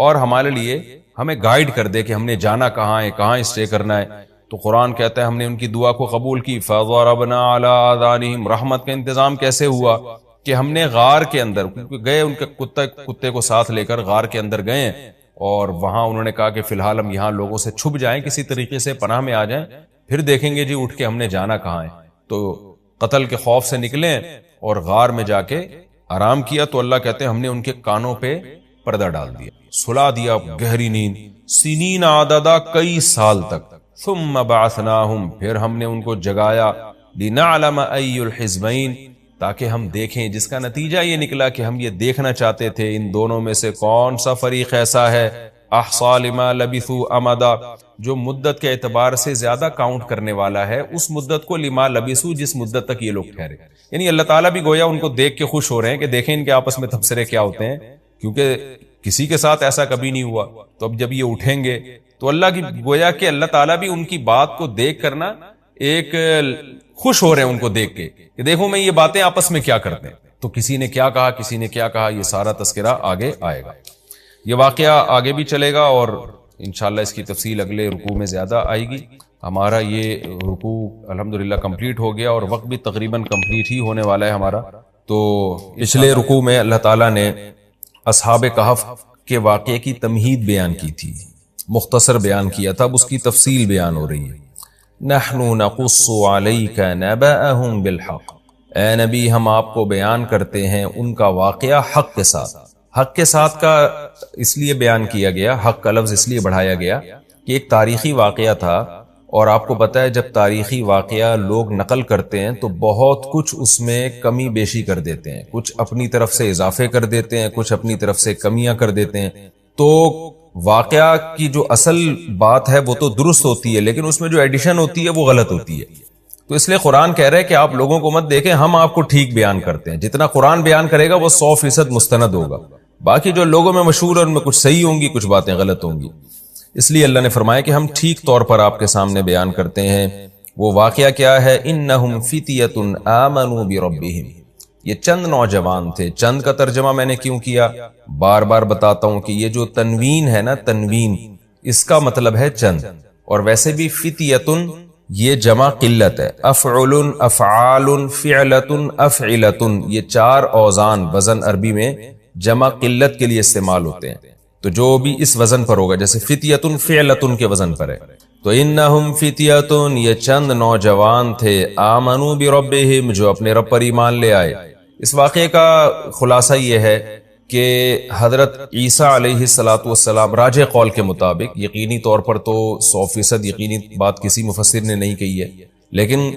اور ہمارے لیے ہمیں گائیڈ کر دے کہ ہم نے جانا کہاں ہے، کہاں اسٹے کرنا ہے. تو قرآن کہتا ہے ہم نے ان کی دعا کو قبول کی. فَضَرَبْنَا عَلَىٰ آذَانِهِمْ، رحمت کا انتظام کیسے ہوا کہ ہم نے غار کے اندر گئے، ان کے کتے کو ساتھ لے کر غار کے اندر گئے، اور وہاں انہوں نے کہا کہ فی الحال ہم یہاں لوگوں سے چھپ جائیں، کسی طریقے سے پناہ میں آ جائیں، پھر دیکھیں گے جی اٹھ کے ہم نے جانا کہاں ہے. تو قتل کے خوف سے نکلے اور غار میں جا کے آرام کیا. تو اللہ کہتے ہیں ہم نے ان کے کانوں پہ پردہ ڈال دیا، سلا دیا گہری نیند، سنین عددا، کئی سال تک. ثم بعثناہم، پھر ہم نے ان کو جگایا، لنعلم ای الحزبین، تاکہ ہم دیکھیں، جس کا نتیجہ یہ نکلا کہ ہم یہ دیکھنا چاہتے تھے ان دونوں میں سے کون سا فریق ایسا ہے احصا لما لبثوا امدا، جو مدت کے اعتبار سے زیادہ کاؤنٹ کرنے والا ہے اس مدت کو، لما لبثوا جس مدت تک یہ لوگ ٹھہرے. یعنی اللہ تعالیٰ بھی گویا ان کو دیکھ کے خوش ہو رہے ہیں کہ دیکھیں ان کے آپس میں تبصرے کیا ہوتے ہیں، کیونکہ کسی کے ساتھ ایسا کبھی نہیں ہوا. تو اب جب یہ اٹھیں گے تو اللہ کی گویا کہ اللہ تعالیٰ بھی ان کی بات کو دیکھ کرنا ایک خوش ہو رہے ہیں ان کو دیکھ کے کہ دیکھو میں یہ باتیں آپس میں کیا کرتے ہیں. تو کسی نے کیا کہا، کسی نے کیا کہا، یہ سارا تذکرہ آگے آئے گا. یہ واقعہ آگے بھی چلے گا اور انشاءاللہ اس کی تفصیل اگلے رکوع میں زیادہ آئے گی. ہمارا یہ رکوع الحمدللہ کمپلیٹ ہو گیا اور وقت بھی تقریباً کمپلیٹ ہی ہونے والا ہے ہمارا. تو پچھلے رکوع میں اللہ تعالیٰ نے اصحاب کہف کے واقعے کی تمہید بیان کی تھی، مختصر بیان کیا تھا، اب اس کی تفصیل بیان ہو رہی ہے. نحن نقص علیک نبأہم بالحق، اے نبی ہم آپ کو بیان کرتے ہیں ان کا واقعہ حق کے ساتھ. حق کے ساتھ کا اس لیے بیان کیا گیا، حق کا لفظ اس لیے بڑھایا گیا کہ ایک تاریخی واقعہ تھا، اور آپ کو پتہ ہے جب تاریخی واقعہ لوگ نقل کرتے ہیں تو بہت کچھ اس میں کمی بیشی کر دیتے ہیں، کچھ اپنی طرف سے اضافے کر دیتے ہیں، کچھ اپنی طرف سے کمیاں کر دیتے ہیں. تو واقعہ کی جو اصل بات ہے وہ تو درست ہوتی ہے، لیکن اس میں جو ایڈیشن ہوتی ہے وہ غلط ہوتی ہے. تو اس لیے قرآن کہہ رہے ہے کہ آپ لوگوں کو مت دیکھیں، ہم آپ کو ٹھیک بیان کرتے ہیں. جتنا قرآن بیان کرے گا وہ 100% مستند ہوگا. باقی جو لوگوں میں مشہور ہے ان میں کچھ صحیح ہوں گی، کچھ باتیں غلط ہوں گی. اس لیے اللہ نے فرمایا کہ ہم ٹھیک طور پر آپ کے سامنے بیان کرتے ہیں. وہ واقعہ کیا ہے؟ انہم فتیۃ آمنوا بربہم، یہ چند نوجوان تھے. چند کا ترجمہ میں نے کیوں کیا؟ بار بار بتاتا ہوں کہ یہ جو تنوین ہے نا، تنوین اس کا مطلب ہے چند، اور ویسے بھی فتیۃ یہ جمع قلت ہے. افعل، افعال، فعلۃ، افعلۃ، یہ چار اوزان وزن عربی میں جمع قلت کے لیے استعمال ہوتے ہیں. تو جو بھی اس وزن پر ہوگا، جیسے فتیۃ فعلۃ کے وزن پر ہے، تو انہم فتیۃ یہ چند نوجوان تھے، آمنوا بربہم جو اپنے رب پر ایمان لے آئے. اس واقعے کا خلاصہ یہ ہے کہ حضرت عیسیٰ علیہ السلام راجح قول کے مطابق، یقینی طور پر تو 100% یقینی بات کسی مفسر نے نہیں کہی ہے، لیکن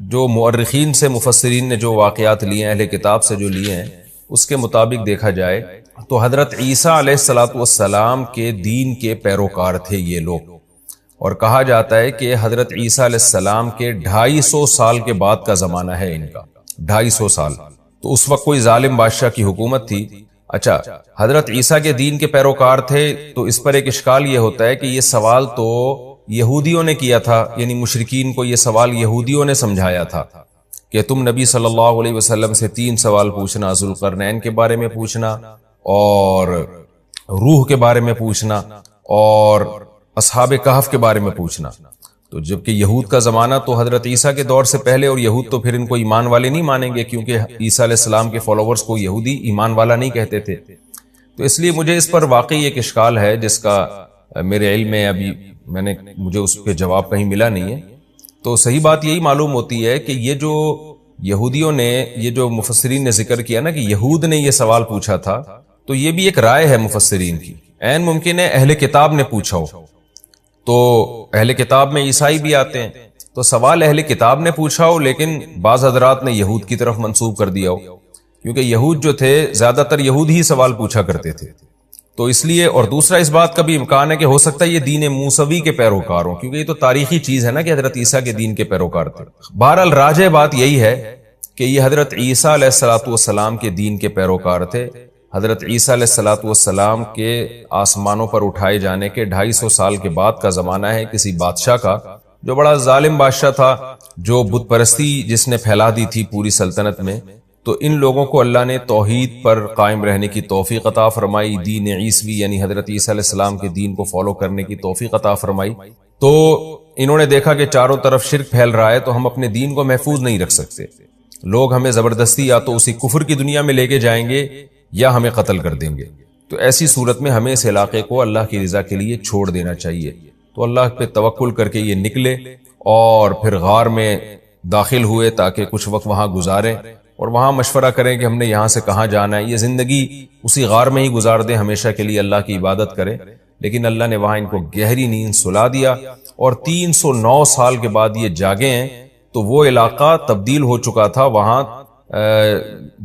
جو مؤرخین سے مفسرین نے جو واقعات لیے ہیں، اہل کتاب سے جو لیے ہیں، اس کے مطابق دیکھا جائے تو حضرت عیسیٰ علیہ السلام کے دین کے پیروکار تھے یہ لوگ. اور کہا جاتا ہے کہ حضرت عیسیٰ علیہ السلام کے 250 سال کے بعد کا زمانہ ہے ان کا، 250 سال. تو اس وقت کوئی ظالم بادشاہ کی حکومت تھی. اچھا، حضرت عیسیٰ کے دین کے پیروکار تھے تو اس پر ایک اشکال یہ ہوتا ہے کہ یہ سوال تو یہودیوں نے کیا تھا، یعنی مشرکین کو یہ سوال یہودیوں نے سمجھایا تھا کہ تم نبی صلی اللہ علیہ وسلم سے 3 سوال پوچھنا، ذوالقرنین کے بارے میں پوچھنا، اور روح کے بارے میں پوچھنا، اور اصحاب کہف کے بارے میں پوچھنا. تو جبکہ یہود کا زمانہ تو حضرت عیسیٰ کے دور سے پہلے، اور یہود تو پھر ان کو ایمان والے نہیں مانیں گے، کیونکہ عیسیٰ علیہ السلام کے فالوورز کو یہودی ایمان والا نہیں کہتے تھے. تو اس لیے مجھے اس پر واقعی ایک اشکال ہے جس کا میرے علم میں ابھی مجھے اس پہ جواب کہیں ملا نہیں ہے. تو صحیح بات یہی معلوم ہوتی ہے کہ یہ جو یہودیوں نے، یہ جو مفسرین نے ذکر کیا نا کہ یہود نے یہ سوال پوچھا تھا، تو یہ بھی ایک رائے ہے مفسرین کی. عین ممکن ہے اہل کتاب نے پوچھا ہو، تو اہل کتاب میں عیسائی بھی آتے ہیں، تو سوال اہل کتاب نے پوچھا ہو، لیکن بعض حضرات نے یہود کی طرف منسوب کر دیا ہو، کیونکہ یہود جو تھے زیادہ تر یہود ہی سوال پوچھا کرتے تھے. تو اس لیے، اور دوسرا اس بات کا بھی امکان ہے کہ ہو سکتا ہے یہ دین موسوی کے پیروکار ہوں، کیونکہ یہ تو تاریخی چیز ہے نا کہ حضرت عیسیٰ کے دین کے پیروکار تھے. بہرحال راجح بات یہی ہے کہ یہ حضرت عیسیٰ علیہ السلام کے دین کے پیروکار تھے. حضرت عیسیٰ علیہ السلام کے آسمانوں پر اٹھائے جانے کے 250 سال کے بعد کا زمانہ ہے کسی بادشاہ کا، جو بڑا ظالم بادشاہ تھا، جو بت پرستی جس نے پھیلا دی تھی پوری سلطنت میں. تو ان لوگوں کو اللہ نے توحید پر قائم رہنے کی توفیق عطا فرمائی، دین عیسوی یعنی حضرت عیسیٰ علیہ السلام کے دین کو فالو کرنے کی توفیق عطا فرمائی. تو انہوں نے دیکھا کہ چاروں طرف شرک پھیل رہا ہے، تو ہم اپنے دین کو محفوظ نہیں رکھ سکتے. لوگ ہمیں زبردستی یا تو اسی کفر کی دنیا میں لے کے جائیں گے یا ہمیں قتل کر دیں گے. تو ایسی صورت میں ہمیں اس علاقے کو اللہ کی رضا کے لیے چھوڑ دینا چاہیے. تو اللہ پہ توکل کر کے یہ نکلے اور پھر غار میں داخل ہوئے تاکہ کچھ وقت وہاں گزاریں اور وہاں مشورہ کریں کہ ہم نے یہاں سے کہاں جانا ہے. یہ زندگی اسی غار میں ہی گزار دیں، ہمیشہ کے لیے اللہ کی عبادت کریں. لیکن اللہ نے وہاں ان کو گہری نیند سلا دیا، اور 309 سال کے بعد یہ جاگے ہیں. تو وہ علاقہ تبدیل ہو چکا تھا، وہاں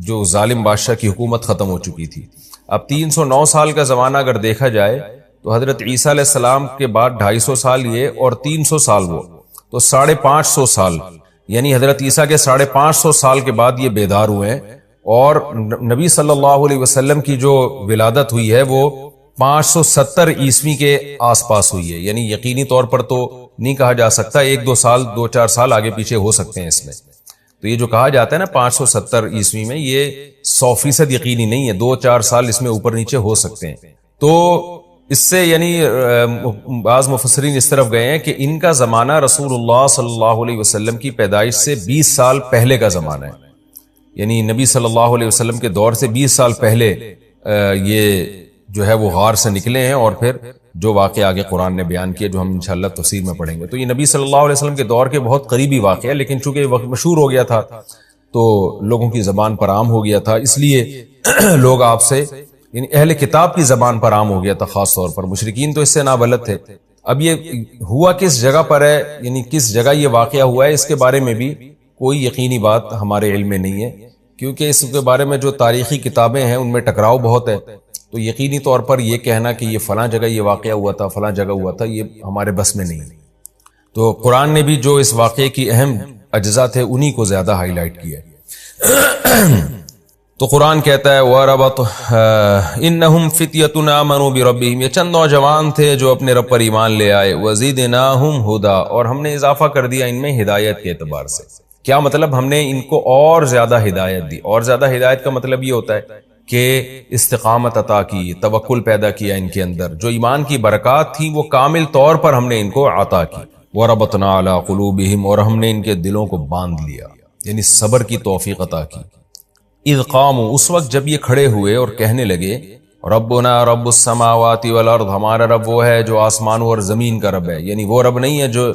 جو ظالم بادشاہ کی حکومت ختم ہو چکی تھی. اب 309 سال کا زمانہ اگر دیکھا جائے تو حضرت عیسیٰ علیہ السلام کے بعد 250 سال یہ اور 300 سال وہ، تو 550 سال، یعنی حضرت عیسیٰ کے 550 سال کے بعد یہ بیدار ہوئے ہیں، اور نبی صلی اللہ علیہ وسلم کی جو ولادت ہوئی ہے وہ 570 عیسوی کے آس پاس ہوئی ہے، یعنی یقینی طور پر تو نہیں کہا جا سکتا، 2-4 سال آگے پیچھے ہو سکتے ہیں اس میں۔ تو یہ جو کہا جاتا ہے نا 570 عیسوی میں، یہ 100% یقینی نہیں ہے، 2-4 سال اس میں اوپر نیچے ہو سکتے ہیں۔ تو اس سے یعنی بعض مفسرین اس طرف گئے ہیں کہ ان کا زمانہ رسول اللہ صلی اللہ علیہ وسلم کی پیدائش سے 20 سال پہلے کا زمانہ ہے، یعنی نبی صلی اللہ علیہ وسلم کے دور سے 20 سال پہلے یہ جو ہے وہ غار سے نکلے ہیں، اور پھر جو واقعہ آگے قرآن نے بیان کیا جو ہم انشاءاللہ تفسیر میں پڑھیں گے۔ تو یہ نبی صلی اللہ علیہ وسلم کے دور کے بہت قریبی واقعہ ہے، لیکن چونکہ وقت مشہور ہو گیا تھا تو لوگوں کی زبان پر عام ہو گیا تھا، اس لیے لوگ آپ سے، یعنی اہل کتاب کی زبان پر عام ہو گیا تھا خاص طور پر، مشرکین تو اس سے نابلد تھے۔ اب یہ ہوا کس جگہ پر ہے، یعنی کس جگہ یہ واقعہ ہوا ہے، اس کے بارے میں بھی کوئی یقینی بات ہمارے علم میں نہیں ہے، کیونکہ اس کے بارے میں جو تاریخی کتابیں ہیں ان میں ٹکراؤ بہت ہے، تو یقینی طور پر یہ کہنا کہ یہ فلاں جگہ یہ واقعہ ہوا تھا، فلاں جگہ ہوا تھا، یہ ہمارے بس میں نہیں ہے۔ تو قرآن نے بھی جو اس واقعے کی اہم اجزاء تھے انہی کو زیادہ ہائی لائٹ کیا ہے۔ تو قرآن کہتا ہے وَرَبَطْ إِنَّهُمْ فِتْيَةٌ آمَنُوا بِرَبِّهِمْ، یہ چند نوجوان تھے جو اپنے رب پر ایمان لے آئے، وَزِدْنَاهُمْ هُدًى، اور ہم نے اضافہ کر دیا ان میں ہدایت کے اعتبار سے۔ کیا مطلب؟ ہم نے ان کو اور زیادہ ہدایت دی، اور زیادہ ہدایت کا مطلب یہ ہوتا ہے کہ استقامت عطا کی، توکل پیدا کیا ان کے اندر، جو ایمان کی برکات تھی وہ کامل طور پر ہم نے ان کو عطا کی۔ وَرَبَطْنَا عَلَىٰ قُلُوبِهِمْ، اور ہم نے ان کے دلوں کو باندھ لیا، یعنی صبر کی توفیق عطا کی۔ اذ قاموا، اس وقت جب یہ کھڑے ہوئے اور کہنے لگے ربنا رب السماوات والارض، ہمارا رب وہ ہے جو آسمانوں اور زمین کا رب ہے، یعنی وہ رب نہیں ہے جو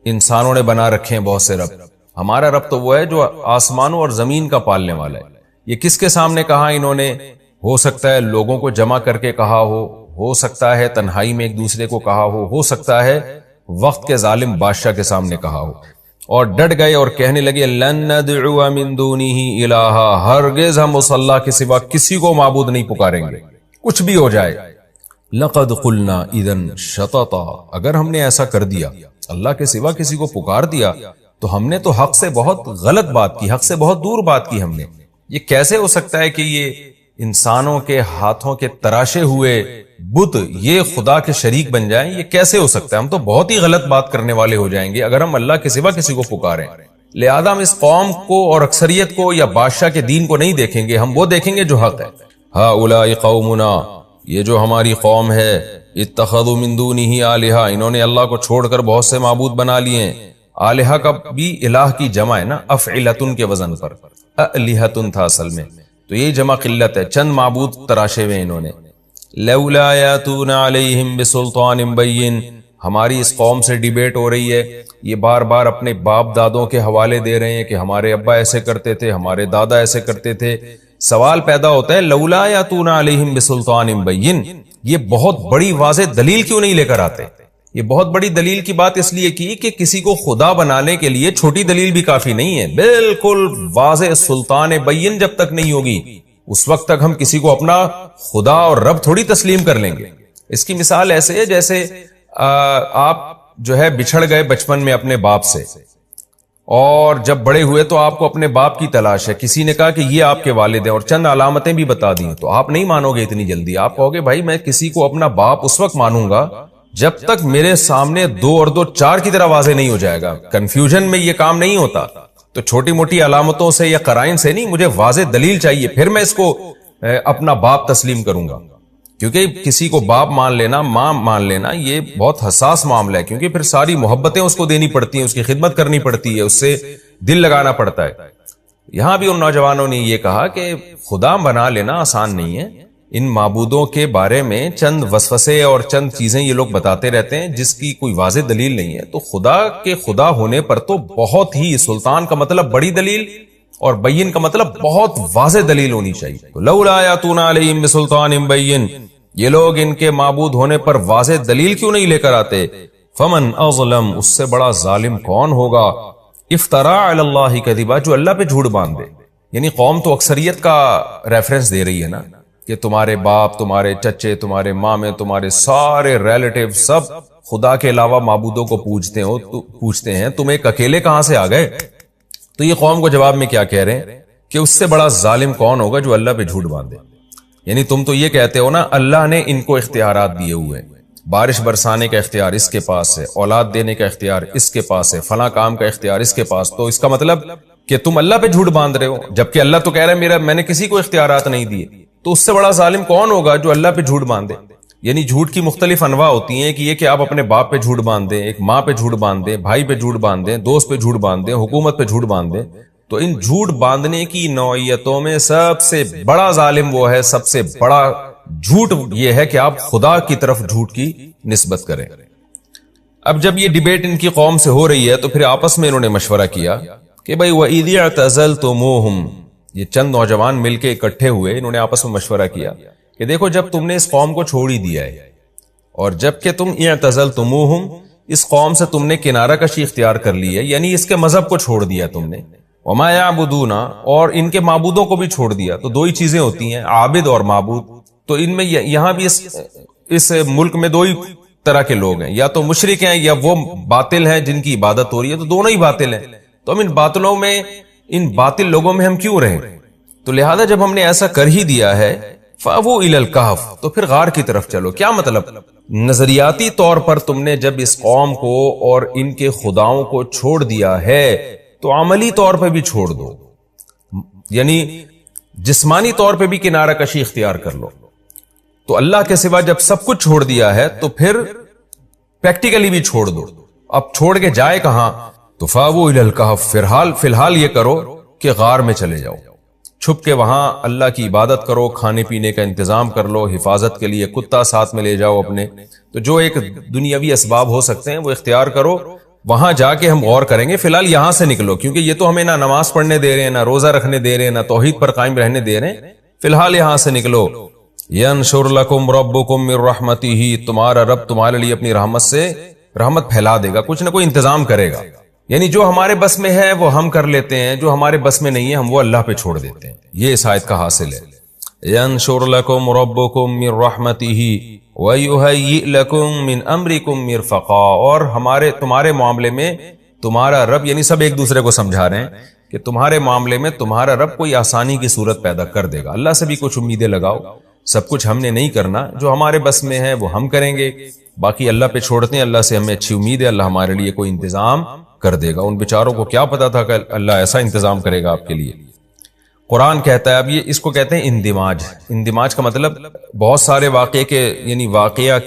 انسانوں نے بنا رکھے ہیں بہت سے رب، ہمارا رب تو وہ ہے جو آسمانوں اور زمین کا پالنے والا ہے۔ یہ کس کے سامنے کہا انہوں نے؟ ہو سکتا ہے لوگوں کو جمع کر کے کہا ہو سکتا ہے تنہائی میں ایک دوسرے کو کہا ہو سکتا ہے وقت کے ظالم بادشاہ کے سامنے کہا ہو، اور ڈٹ گئے اور کہنے لگے لن ندعو من دونہ الہا، ہرگز ہم اس اللہ کے سوا کسی کو معبود نہیں پکاریں گے، کچھ بھی ہو جائے۔ لقد قلنا اذا شططا، اگر ہم نے ایسا کر دیا، اللہ کے سوا کسی کو پکار دیا، تو ہم نے تو حق سے بہت غلط بات کی، حق سے بہت دور بات کی ہم نے۔ یہ کیسے ہو سکتا ہے کہ یہ انسانوں کے ہاتھوں کے تراشے ہوئے بت یہ خدا کے شریک بن جائیں؟ یہ کیسے ہو سکتا ہے؟ ہم تو بہت ہی غلط بات کرنے والے ہو جائیں گے اگر ہم اللہ کے سوا کسی کو پکاریں۔ لہذا ہم اس قوم کو اور اکثریت کو یا بادشاہ کے دین کو نہیں دیکھیں گے، ہم وہ دیکھیں گے جو حق ہے۔ ہؤلاء قومنا، یہ جو ہماری قوم ہے، اتخذوا من دونہ آلہہ، انہوں نے اللہ کو چھوڑ کر بہت سے معبود بنا لیے ہیں۔ آلہہ کا بھی الہ کی جمع ہے نا، افعلتن کے وزن پر، الہتن تھا اصل میں، تو یہ جمع قلت ہے، چند معبود تراشے ہوئے انہوں نے۔ لولا یاتون علیہم بسلطان بین، ہماری اس قوم سے ڈیبیٹ ہو رہی ہے، یہ بار بار اپنے باپ دادوں کے حوالے دے رہے ہیں کہ ہمارے ابا ایسے کرتے تھے، ہمارے دادا ایسے کرتے تھے۔ سوال پیدا ہوتا ہے لولا یاتون علیہم بسلطان بین، یہ بہت بڑی واضح دلیل کیوں نہیں لے کر آتے؟ یہ بہت بڑی دلیل کی بات اس لیے کی کہ کسی کو خدا بنانے کے لیے چھوٹی دلیل بھی کافی نہیں ہے، بالکل واضح سلطان بین جب تک نہیں ہوگی اس وقت تک ہم کسی کو اپنا خدا اور رب تھوڑی تسلیم کر لیں گے۔ اس کی مثال ایسے ہے جیسے آپ جو ہے بچھڑ گئے بچپن میں اپنے باپ سے، اور جب بڑے ہوئے تو آپ کو اپنے باپ کی تلاش ہے، کسی نے کہا کہ یہ آپ کے والد ہیں اور چند علامتیں بھی بتا دی، تو آپ نہیں مانو گے اتنی جلدی، آپ کہو گے بھائی میں کسی کو اپنا باپ اس وقت مانوں گا جب تک میرے سامنے 2 اور 2 4 کی طرح واضح نہیں ہو جائے گا۔ کنفیوژن میں یہ کام نہیں ہوتا، تو چھوٹی موٹی علامتوں سے یا قرائن سے نہیں، مجھے واضح دلیل چاہیے، پھر میں اس کو اپنا باپ تسلیم کروں گا۔ کیونکہ کسی کو باپ مان لینا، ماں مان لینا، یہ بہت حساس معاملہ ہے، کیونکہ پھر ساری محبتیں اس کو دینی پڑتی ہیں، اس کی خدمت کرنی پڑتی ہے، اس سے دل لگانا پڑتا ہے۔ یہاں بھی ان نوجوانوں نے یہ کہا کہ خدا بنا لینا آسان نہیں ہے، ان معبودوں کے بارے میں چند وسوسے اور چند چیزیں یہ لوگ بتاتے رہتے ہیں جس کی کوئی واضح دلیل نہیں ہے، تو خدا کے خدا ہونے پر تو بہت ہی، سلطان کا مطلب بڑی دلیل اور بین کا مطلب بہت واضح دلیل ہونی چاہیے۔ لولا یاتون علیہم بسلطان بین، یہ لوگ ان کے معبود ہونے پر واضح دلیل کیوں نہیں لے کر آتے؟ فمن اظلم، اس سے بڑا ظالم کون ہوگا؟ افترا علی اللہ کذبا، جو اللہ پہ جھوٹ باندھ دے۔ یعنی قوم تو اکثریت کا ریفرنس دے رہی ہے نا، کہ تمہارے باپ، تمہارے چچے، تمہارے مامے، تمہارے سارے ریلیٹیو سب خدا کے علاوہ معبودوں کو پوجتے ہیں، تم ایک اکیلے کہاں سے آ گئے؟ تو یہ قوم کو جواب میں کیا کہہ رہے ہیں کہ اس سے بڑا ظالم کون ہوگا جو اللہ پہ جھوٹ باندھے؟ یعنی تم تو یہ کہتے ہو نا اللہ نے ان کو اختیارات دیے ہوئے ہیں، بارش برسانے کا اختیار اس کے پاس ہے، اولاد دینے کا اختیار اس کے پاس ہے، فلاں کام کا اختیار اس کے پاس، تو اس کا مطلب کہ تم اللہ پہ جھوٹ باندھ رہے ہو، جبکہ اللہ تو کہہ رہا ہے میں نے کسی کو اختیارات نہیں دیے۔ تو اس سے بڑا ظالم کون ہوگا جو اللہ پہ جھوٹ باندھے؟ یعنی جھوٹ کی مختلف انواع ہوتی ہیں، کہ یہ کہ آپ اپنے باپ پہ جھوٹ باندھ دیں، ایک ماں پہ جھوٹ باندھ دیں، بھائی پہ جھوٹ باندھ دیں، دوست پہ جھوٹ باندھ دیں، حکومت پہ جھوٹ باندھ دیں۔ تو ان جھوٹ باندھنے کی نوعیتوں میں سب سے بڑا ظالم وہ ہے، سب سے بڑا جھوٹ یہ ہے کہ آپ خدا کی طرف جھوٹ کی نسبت کریں۔ اب جب یہ ڈیبیٹ ان کی قوم سے ہو رہی ہے تو پھر آپس میں انہوں نے مشورہ کیا کہ بھائی وَإِذِ اعْتَزَلْتُمُوهُمْ، یہ چند نوجوان مل کے اکٹھے ہوئے، انہوں نے آپس میں مشورہ کیا کہ دیکھو جب تم نے اس قوم کو چھوڑ ہی دیا ہے، اور جب کہ تم اعتزلتموہم، اس قوم سے تم نے کنارہ کشی اختیار کر لی ہے، یعنی اس کے مذہب کو چھوڑ دیا تم نے، وما یعبدون، اور ان کے معبودوں کو بھی چھوڑ دیا۔ تو دو ہی چیزیں ہوتی ہیں، عابد اور معبود۔ تو ان میں یہاں بھی اس ملک میں دو ہی طرح کے لوگ ہیں، یا تو مشرک ہیں یا وہ باطل ہیں جن کی عبادت ہو رہی ہے، تو دونوں ہی باطل ہیں۔ تو ہم ان باطل لوگوں میں ہم کیوں رہیں؟ تو لہذا جب ہم نے ایسا کر ہی دیا ہے، فَأَوُوا إِلَى الْكَهْفِ، تو پھر غار کی طرف چلو۔ کیا مطلب؟ نظریاتی طور پر تم نے جب اس قوم کو اور ان کے خداؤں کو چھوڑ دیا ہے تو عملی طور پہ بھی چھوڑ دو، یعنی جسمانی طور پہ بھی کنارہ کشی اختیار کر لو۔ تو اللہ کے سوا جب سب کچھ چھوڑ دیا ہے تو پھر پریکٹیکلی بھی چھوڑ دو۔ اب چھوڑ کے جائے کہاں؟ تو فَأَوُوا إِلَى الْكَهْفِ، فی الحال یہ کرو کہ غار میں چلے جاؤ، چھپ کے وہاں اللہ کی عبادت کرو، کھانے پینے کا انتظام کر لو، حفاظت کے لیے کتا ساتھ میں لے جاؤ اپنے، تو جو ایک دنیاوی اسباب ہو سکتے ہیں وہ اختیار کرو، وہاں جا کے ہم غور کریں گے۔ فی الحال یہاں سے نکلو، کیونکہ یہ تو ہمیں نہ نماز پڑھنے دے رہے ہیں، نہ روزہ رکھنے دے رہے ہیں، نہ توحید پر قائم رہنے دے رہے ہیں، فی الحال یہاں سے نکلو۔ ینشر لکم ربکم من رحمتہ، تمہارا رب تمہارے لیے اپنی رحمت سے رحمت پھیلا دے گا، کچھ نہ کوئی انتظام کرے گا۔ یعنی جو ہمارے بس میں ہے وہ ہم کر لیتے ہیں، جو ہمارے بس میں نہیں ہے ہم وہ اللہ پہ چھوڑ دیتے ہیں۔ یہ اس آیت کا حاصل ہے، ینشر لکم ربکم من رحمتہ وَيُهَيِّئْ لَكُم مِّنْ أَمْرِكُم مِّرْفَقًا، اور تمہارے معاملے میں تمہارا رب، یعنی سب ایک دوسرے کو سمجھا رہے ہیں کہ تمہارے معاملے میں تمہارا رب کوئی آسانی کی صورت پیدا کر دے گا۔ اللہ سے بھی کچھ امیدیں لگاؤ، سب کچھ ہم نے نہیں کرنا، جو ہمارے بس میں ہے وہ ہم کریں گے، باقی اللہ پہ چھوڑتے ہیں، اللہ سے ہمیں اچھی امید ہے، اللہ ہمارے لیے کوئی انتظام کر دے گا۔ ان بیچاروں کو کیا پتا تھا کہ اللہ ایسا انتظام کرے گا آپ کے لیے۔ قرآن کہتا ہے، اب یہ اس کو کہتے ہیں اندماج۔ اندماج کا مطلب بہت سارے واقعہ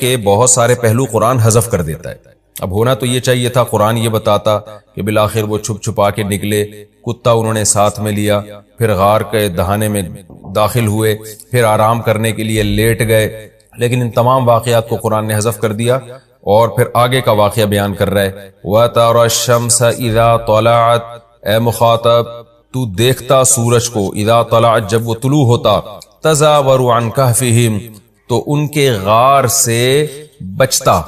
کے بہت سارے پہلو قرآن حذف کر دیتا ہے۔ اب ہونا تو یہ چاہیے تھا، قرآن یہ بتاتا کہ بالآخر وہ چھپ چھپا کے نکلے، کتا انہوں نے ساتھ میں لیا، پھر غار کے دہانے میں داخل ہوئے، پھر آرام کرنے کے لیے لیٹ گئے، لیکن ان تمام واقعات کو قرآن نے حذف کر دیا، اور پھر آگے کا واقعہ بیان کر رہا ہے۔ وَتَرَى الشَّمْسَ إِذَا طَلَعَتْ، اے مخاطب تو دیکھتا سورج کو، اذا طلعت جب وہ طلوع ہوتا، تزاور عن کہفہم تو ان کے غار سے بچتا،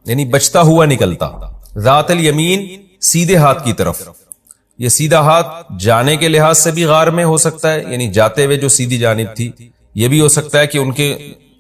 یعنی بچتا ہوا نکلتا، ذات الیمین سیدھے ہاتھ کی طرف۔ یہ سیدھا ہاتھ جانے کے لحاظ سے بھی غار میں ہو سکتا ہے، یعنی جاتے ہوئے جو سیدھی جانب تھی، یہ بھی ہو سکتا ہے کہ ان کے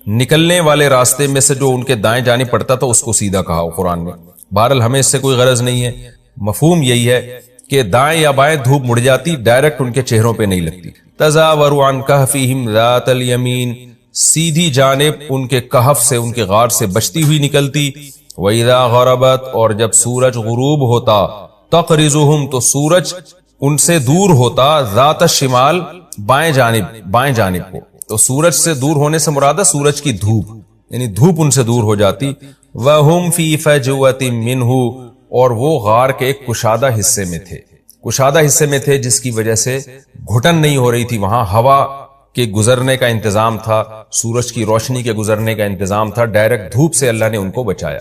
نکلنے والے راستے میں سے جو ان کے دائیں جانب پڑتا تھا اس کو سیدھا کہا قرآن نے۔ بہرحال ہمیں اس سے کوئی غرض نہیں ہے، مفہوم یہی ہے کہ دائیں یا بائیں دھوپ مڑ جاتی، ڈائریکٹ ان کے چہروں پہ نہیں لگتی۔ تزاور عن کہفہم ذات الیمین، سیدھی جانب ان کے کہف سے، ان کے غار سے بچتی ہوئی نکلتی۔ وَإِذَا غَرَبَتْ، اور جب سورج غروب ہوتا، تقرضہم تو سورج ان سے دور ہوتا، ذات الشمال بائیں جانب کو۔ تو سورج سے دور ہونے سے مراد ہے سورج کی دھوپ، یعنی دھوپ ان سے دور ہو جاتی۔ وَهُمْ فِي فَجْوَةٍ مِّنْهُ، اور وہ غار کے ایک کشادہ حصے میں تھے، جس کی وجہ سے گھٹن نہیں ہو رہی تھی، وہاں ہوا کے گزرنے کا انتظام تھا، سورج کی روشنی کے گزرنے کا انتظام تھا، ڈائریکٹ دھوپ سے اللہ نے ان کو بچایا۔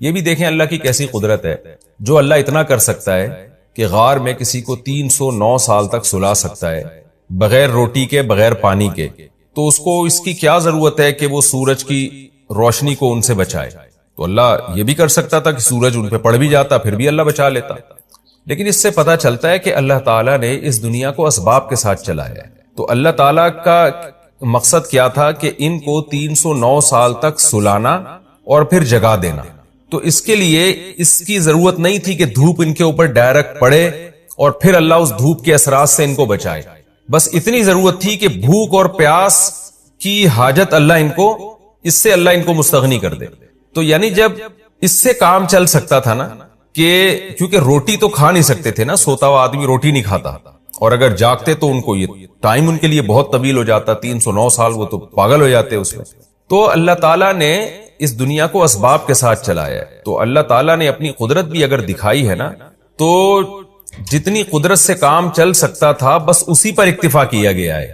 یہ بھی دیکھیں اللہ کی کیسی قدرت ہے، جو اللہ اتنا کر سکتا ہے کہ غار میں کسی کو 309 سال تک سلا سکتا ہے، بغیر روٹی کے، بغیر پانی کے، تو اس کی کیا ضرورت ہے کہ وہ سورج کی روشنی کو ان سے بچائے؟ تو اللہ یہ بھی کر سکتا تھا کہ سورج ان پہ پڑ بھی جاتا، پھر بھی اللہ بچا لیتا۔ لیکن اس سے پتہ چلتا ہے کہ اللہ تعالیٰ نے اس دنیا کو اسباب کے ساتھ چلایا ہے۔ تو اللہ تعالیٰ کا مقصد کیا تھا کہ ان کو 309 سال تک سلانا اور پھر جگا دینا. تو اس کے لیے اس کی ضرورت نہیں تھی کہ دھوپ ان کے اوپر ڈائریکٹ پڑے اور پھر اللہ اس دھوپ کے اثرات سے ان کو بچائے. بس اتنی ضرورت تھی کہ بھوک اور پیاس کی حاجت اللہ ان کو، اس سے اللہ ان کو مستغنی کر دے. تو یعنی جب اس سے کام چل سکتا تھا نا، کہ کیونکہ روٹی تو کھا نہیں سکتے تھے نا، سوتا ہوا آدمی روٹی نہیں کھاتا، اور اگر جاگتے تو ان کو یہ ٹائم ان کے لیے بہت طویل ہو جاتا، 309 سال وہ تو پاگل ہو جاتے اس میں. تو اللہ تعالیٰ نے اس دنیا کو اسباب کے ساتھ چلایا ہے. تو اللہ تعالیٰ نے اپنی قدرت بھی اگر دکھائی ہے نا، تو جتنی قدرت سے کام چل سکتا تھا بس اسی پر اکتفا کیا گیا ہے،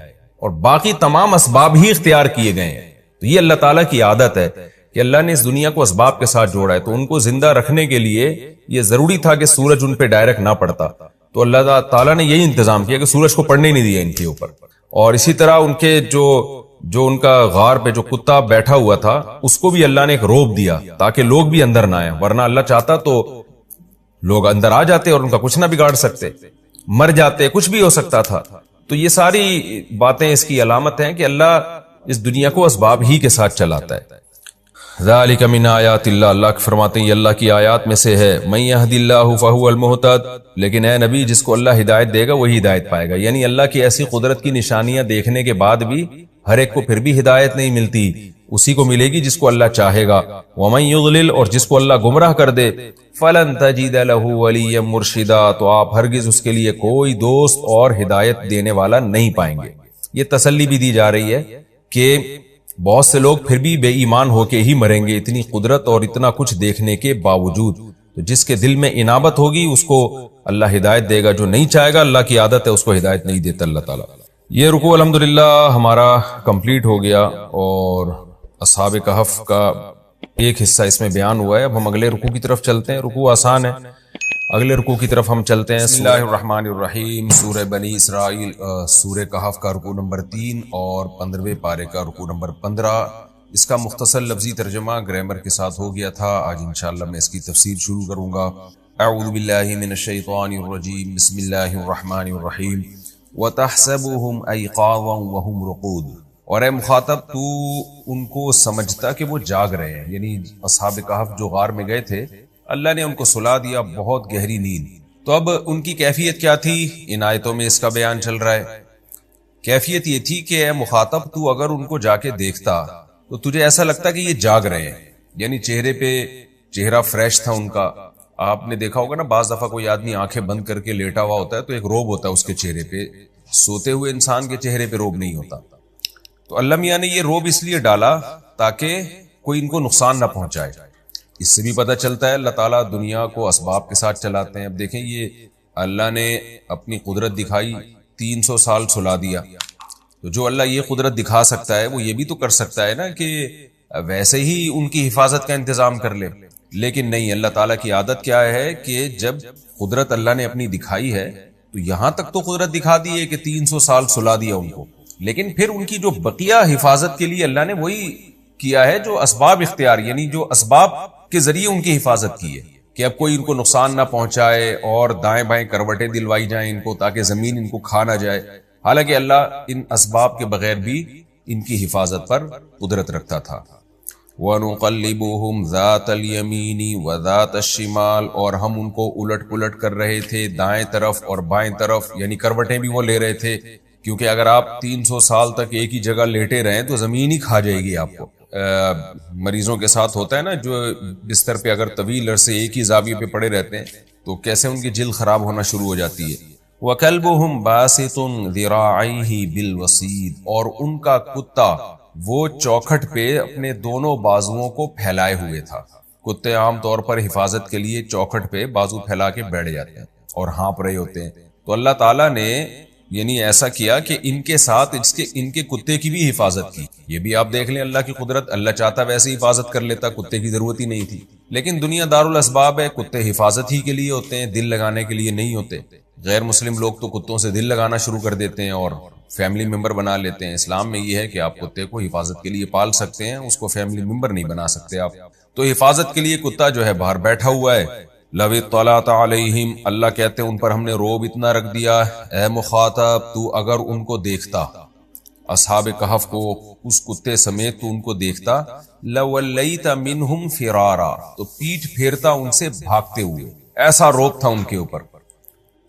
اور باقی تمام اسباب ہی اختیار کیے گئے ہیں. تو یہ اللہ تعالیٰ کی عادت ہے کہ اللہ نے اس دنیا کو اسباب کے ساتھ جوڑا ہے. تو ان کو زندہ رکھنے کے لیے یہ ضروری تھا کہ سورج ان پہ ڈائریکٹ نہ پڑتا، تو اللہ تعالیٰ نے یہی انتظام کیا کہ سورج کو پڑنے نہیں دیا ان کے اوپر. اور اسی طرح ان کے جو ان کا غار پہ جو کتا بیٹھا ہوا تھا، اس کو بھی اللہ نے ایک روب دیا تاکہ لوگ بھی اندر نہ آئیں، ورنہ اللہ چاہتا تو لوگ اندر آ جاتے اور ان کا کچھ نہ بگاڑ سکتے، مر جاتے، کچھ بھی ہو سکتا تھا. تو یہ ساری باتیں اس کی علامت ہیں کہ اللہ اس دنیا کو اسباب ہی کے ساتھ چلاتا ہے. ذالک من آیات اللہ، اللہ فرماتے ہیں یہ اللہ کی آیات میں سے ہے. من یہد اللہ فہو المہتد، لیکن اے نبی جس کو اللہ ہدایت دے گا وہی ہدایت پائے گا. یعنی اللہ کی ایسی قدرت کی نشانیاں دیکھنے کے بعد بھی ہر ایک کو پھر بھی ہدایت نہیں ملتی، اسی کو ملے گی جس کو اللہ چاہے گا. ومن یضلل، اور جس کو اللہ گمراہ کر دے، فلن تجد له ولیا مرشدا، تو آپ ہرگز اس کے لیے کوئی دوست اور ہدایت دینے والا نہیں پائیں گے. یہ تسلی بھی دی جا رہی ہے کہ بہت سے لوگ پھر بھی بے ایمان ہو کے ہی مریں گے، اتنی قدرت اور اتنا کچھ دیکھنے کے باوجود. تو جس کے دل میں انابت ہوگی اس کو اللہ ہدایت دے گا، جو نہیں چاہے گا اللہ کی عادت ہے اس کو ہدایت نہیں دیتا اللہ تعالیٰ. یہ رکوع الحمدللہ ہمارا کمپلیٹ ہو گیا اور اصحاب کہف کا ایک حصہ اس میں بیان ہوا ہے. اب ہم اگلے رکوع کی طرف چلتے ہیں. رکوع آسان ہے، اگلے رکوع کی طرف ہم چلتے ہیں. بسم اللہ الرحمن الرحیم. سورہ بنی اسرائیل، سورہ کہف کا رکوع نمبر 3 اور 15ویں پارے کا رکوع نمبر 15. اس کا مختصر لفظی ترجمہ گرامر کے ساتھ ہو گیا تھا. آج انشاءاللہ میں اس کی تفسیر شروع کروں گا. اعوذ باللہ من الشیطان الرجیم. بسم اللہ الرحمن الرحیم. وَتَحْسَبُهُمْ أَيْقَاظًا وَهُمْ رُقُودٌ، اور اے مخاطب تو ان کو سمجھتا کہ وہ جاگ رہے ہیں. یعنی اصحاب کہف جو غار میں گئے تھے، اللہ نے ان کو سلا دیا بہت گہری نیند. تو اب ان کی کیفیت کیا تھی؟ ان آیتوں میں اس کا بیان چل رہا ہے. کیفیت یہ تھی کہ اے مخاطب تو اگر ان کو جا کے دیکھتا تو تجھے ایسا لگتا کہ یہ جاگ رہے ہیں. یعنی چہرے پہ چہرہ فریش تھا ان کا. آپ نے دیکھا ہوگا نا، بعض دفعہ کوئی آدمی آنکھیں بند کر کے لیٹا ہوا ہوتا ہے تو ایک روب ہوتا ہے اس کے چہرے پہ، سوتے ہوئے انسان کے چہرے پہ روب نہیں ہوتا. تو اللہ میاں نے یہ روب اس لیے ڈالا تاکہ کوئی ان کو نقصان نہ پہنچائے. اس سے بھی پتہ چلتا ہے اللہ تعالیٰ دنیا کو اسباب کے ساتھ چلاتے ہیں. اب دیکھیں یہ اللہ نے اپنی قدرت دکھائی، 300 سال سلا دیا. تو جو اللہ یہ قدرت دکھا سکتا ہے وہ یہ بھی تو کر سکتا ہے نا کہ ویسے ہی ان کی حفاظت کا انتظام کر لے. لیکن نہیں، اللہ تعالیٰ کی عادت کیا ہے کہ جب قدرت اللہ نے اپنی دکھائی ہے تو یہاں تک تو قدرت دکھا دی ہے کہ 300 سال سلا دیا ان کو، لیکن پھر ان کی جو بقیہ حفاظت کے لیے اللہ نے وہی کیا ہے جو اسباب اختیار، یعنی جو اسباب کے ذریعے ان کی حفاظت کی ہے کہ اب کوئی ان کو نقصان نہ پہنچائے اور دائیں بائیں کروٹیں دلوائی جائیں ان کو تاکہ زمین ان کو کھا نہ جائے. حالانکہ اللہ ان اسباب کے بغیر بھی ان کی حفاظت پر قدرت رکھتا تھا. وَنُقَلِّبُهُمْ ذَاتَ الْيَمِينِ وَذَاتَ الشِّمَالِ، اور ہم ان کو الٹ پلٹ کر رہے تھے دائیں طرف اور بائیں طرف، یعنی کروٹیں بھی وہ لے رہے تھے. کیونکہ اگر آپ 300 سال تک ایک ہی جگہ لیٹے رہیں تو زمین ہی کھا جائے گی آپ کو. مریضوں کے ساتھ ہوتا ہے نا، جو بستر پہ اگر طویل عرصے ایک ہی زاویے پہ پڑے رہتے ہیں تو کیسے ان کی جلد خراب ہونا شروع ہو جاتی ہے. وَكَلْبُهُمْ بَاسِطٌ ذِرَاعَيْهِ بِالْوَصِيدِ، اور ان کا کتا وہ چوکھٹ پہ اپنے دونوں بازوؤں کو پھیلائے ہوئے تھا. کتے عام طور پر حفاظت کے لیے چوکھٹ پہ بازو پھیلا کے بیٹھ جاتے ہیں اور ہانپ رہے ہوتے ہیں. تو اللہ تعالیٰ نے یعنی ایسا کیا کہ ان کے ساتھ ان کے کتے کی بھی حفاظت کی. یہ بھی آپ دیکھ لیں اللہ کی قدرت. اللہ چاہتا ویسے حفاظت کر لیتا، کتے کی ضرورت ہی نہیں تھی. لیکن دنیا دار الاسباب ہے، کتے حفاظت ہی کے لیے ہوتے ہیں، دل لگانے کے لیے نہیں ہوتے. غیر مسلم لوگ تو کتوں سے دل لگانا شروع کر دیتے ہیں اور فیملی ممبر بنا لیتے ہیں. اسلام میں یہ ہے کہ آپ کتے کو حفاظت کے لیے پال سکتے ہیں، اس کو فیملی ممبر نہیں بنا سکتے آپ. تو حفاظت کے لیے کتا جو ہے باہر بیٹھا ہوا ہے. لو اطلعت علیہم، اللہ کہتے ہیں ان پر ہم نے روب اتنا رکھ دیا، اے مخاطب تو اگر ان کو دیکھتا. اصحاب کہف کو اس کتے سمیت تو ان کو دیکھتا، لولیت منہم فرارا، تو پیٹھ پھیرتا ان سے بھاگتے ہوئے، ایسا روب تھا ان کے اوپر،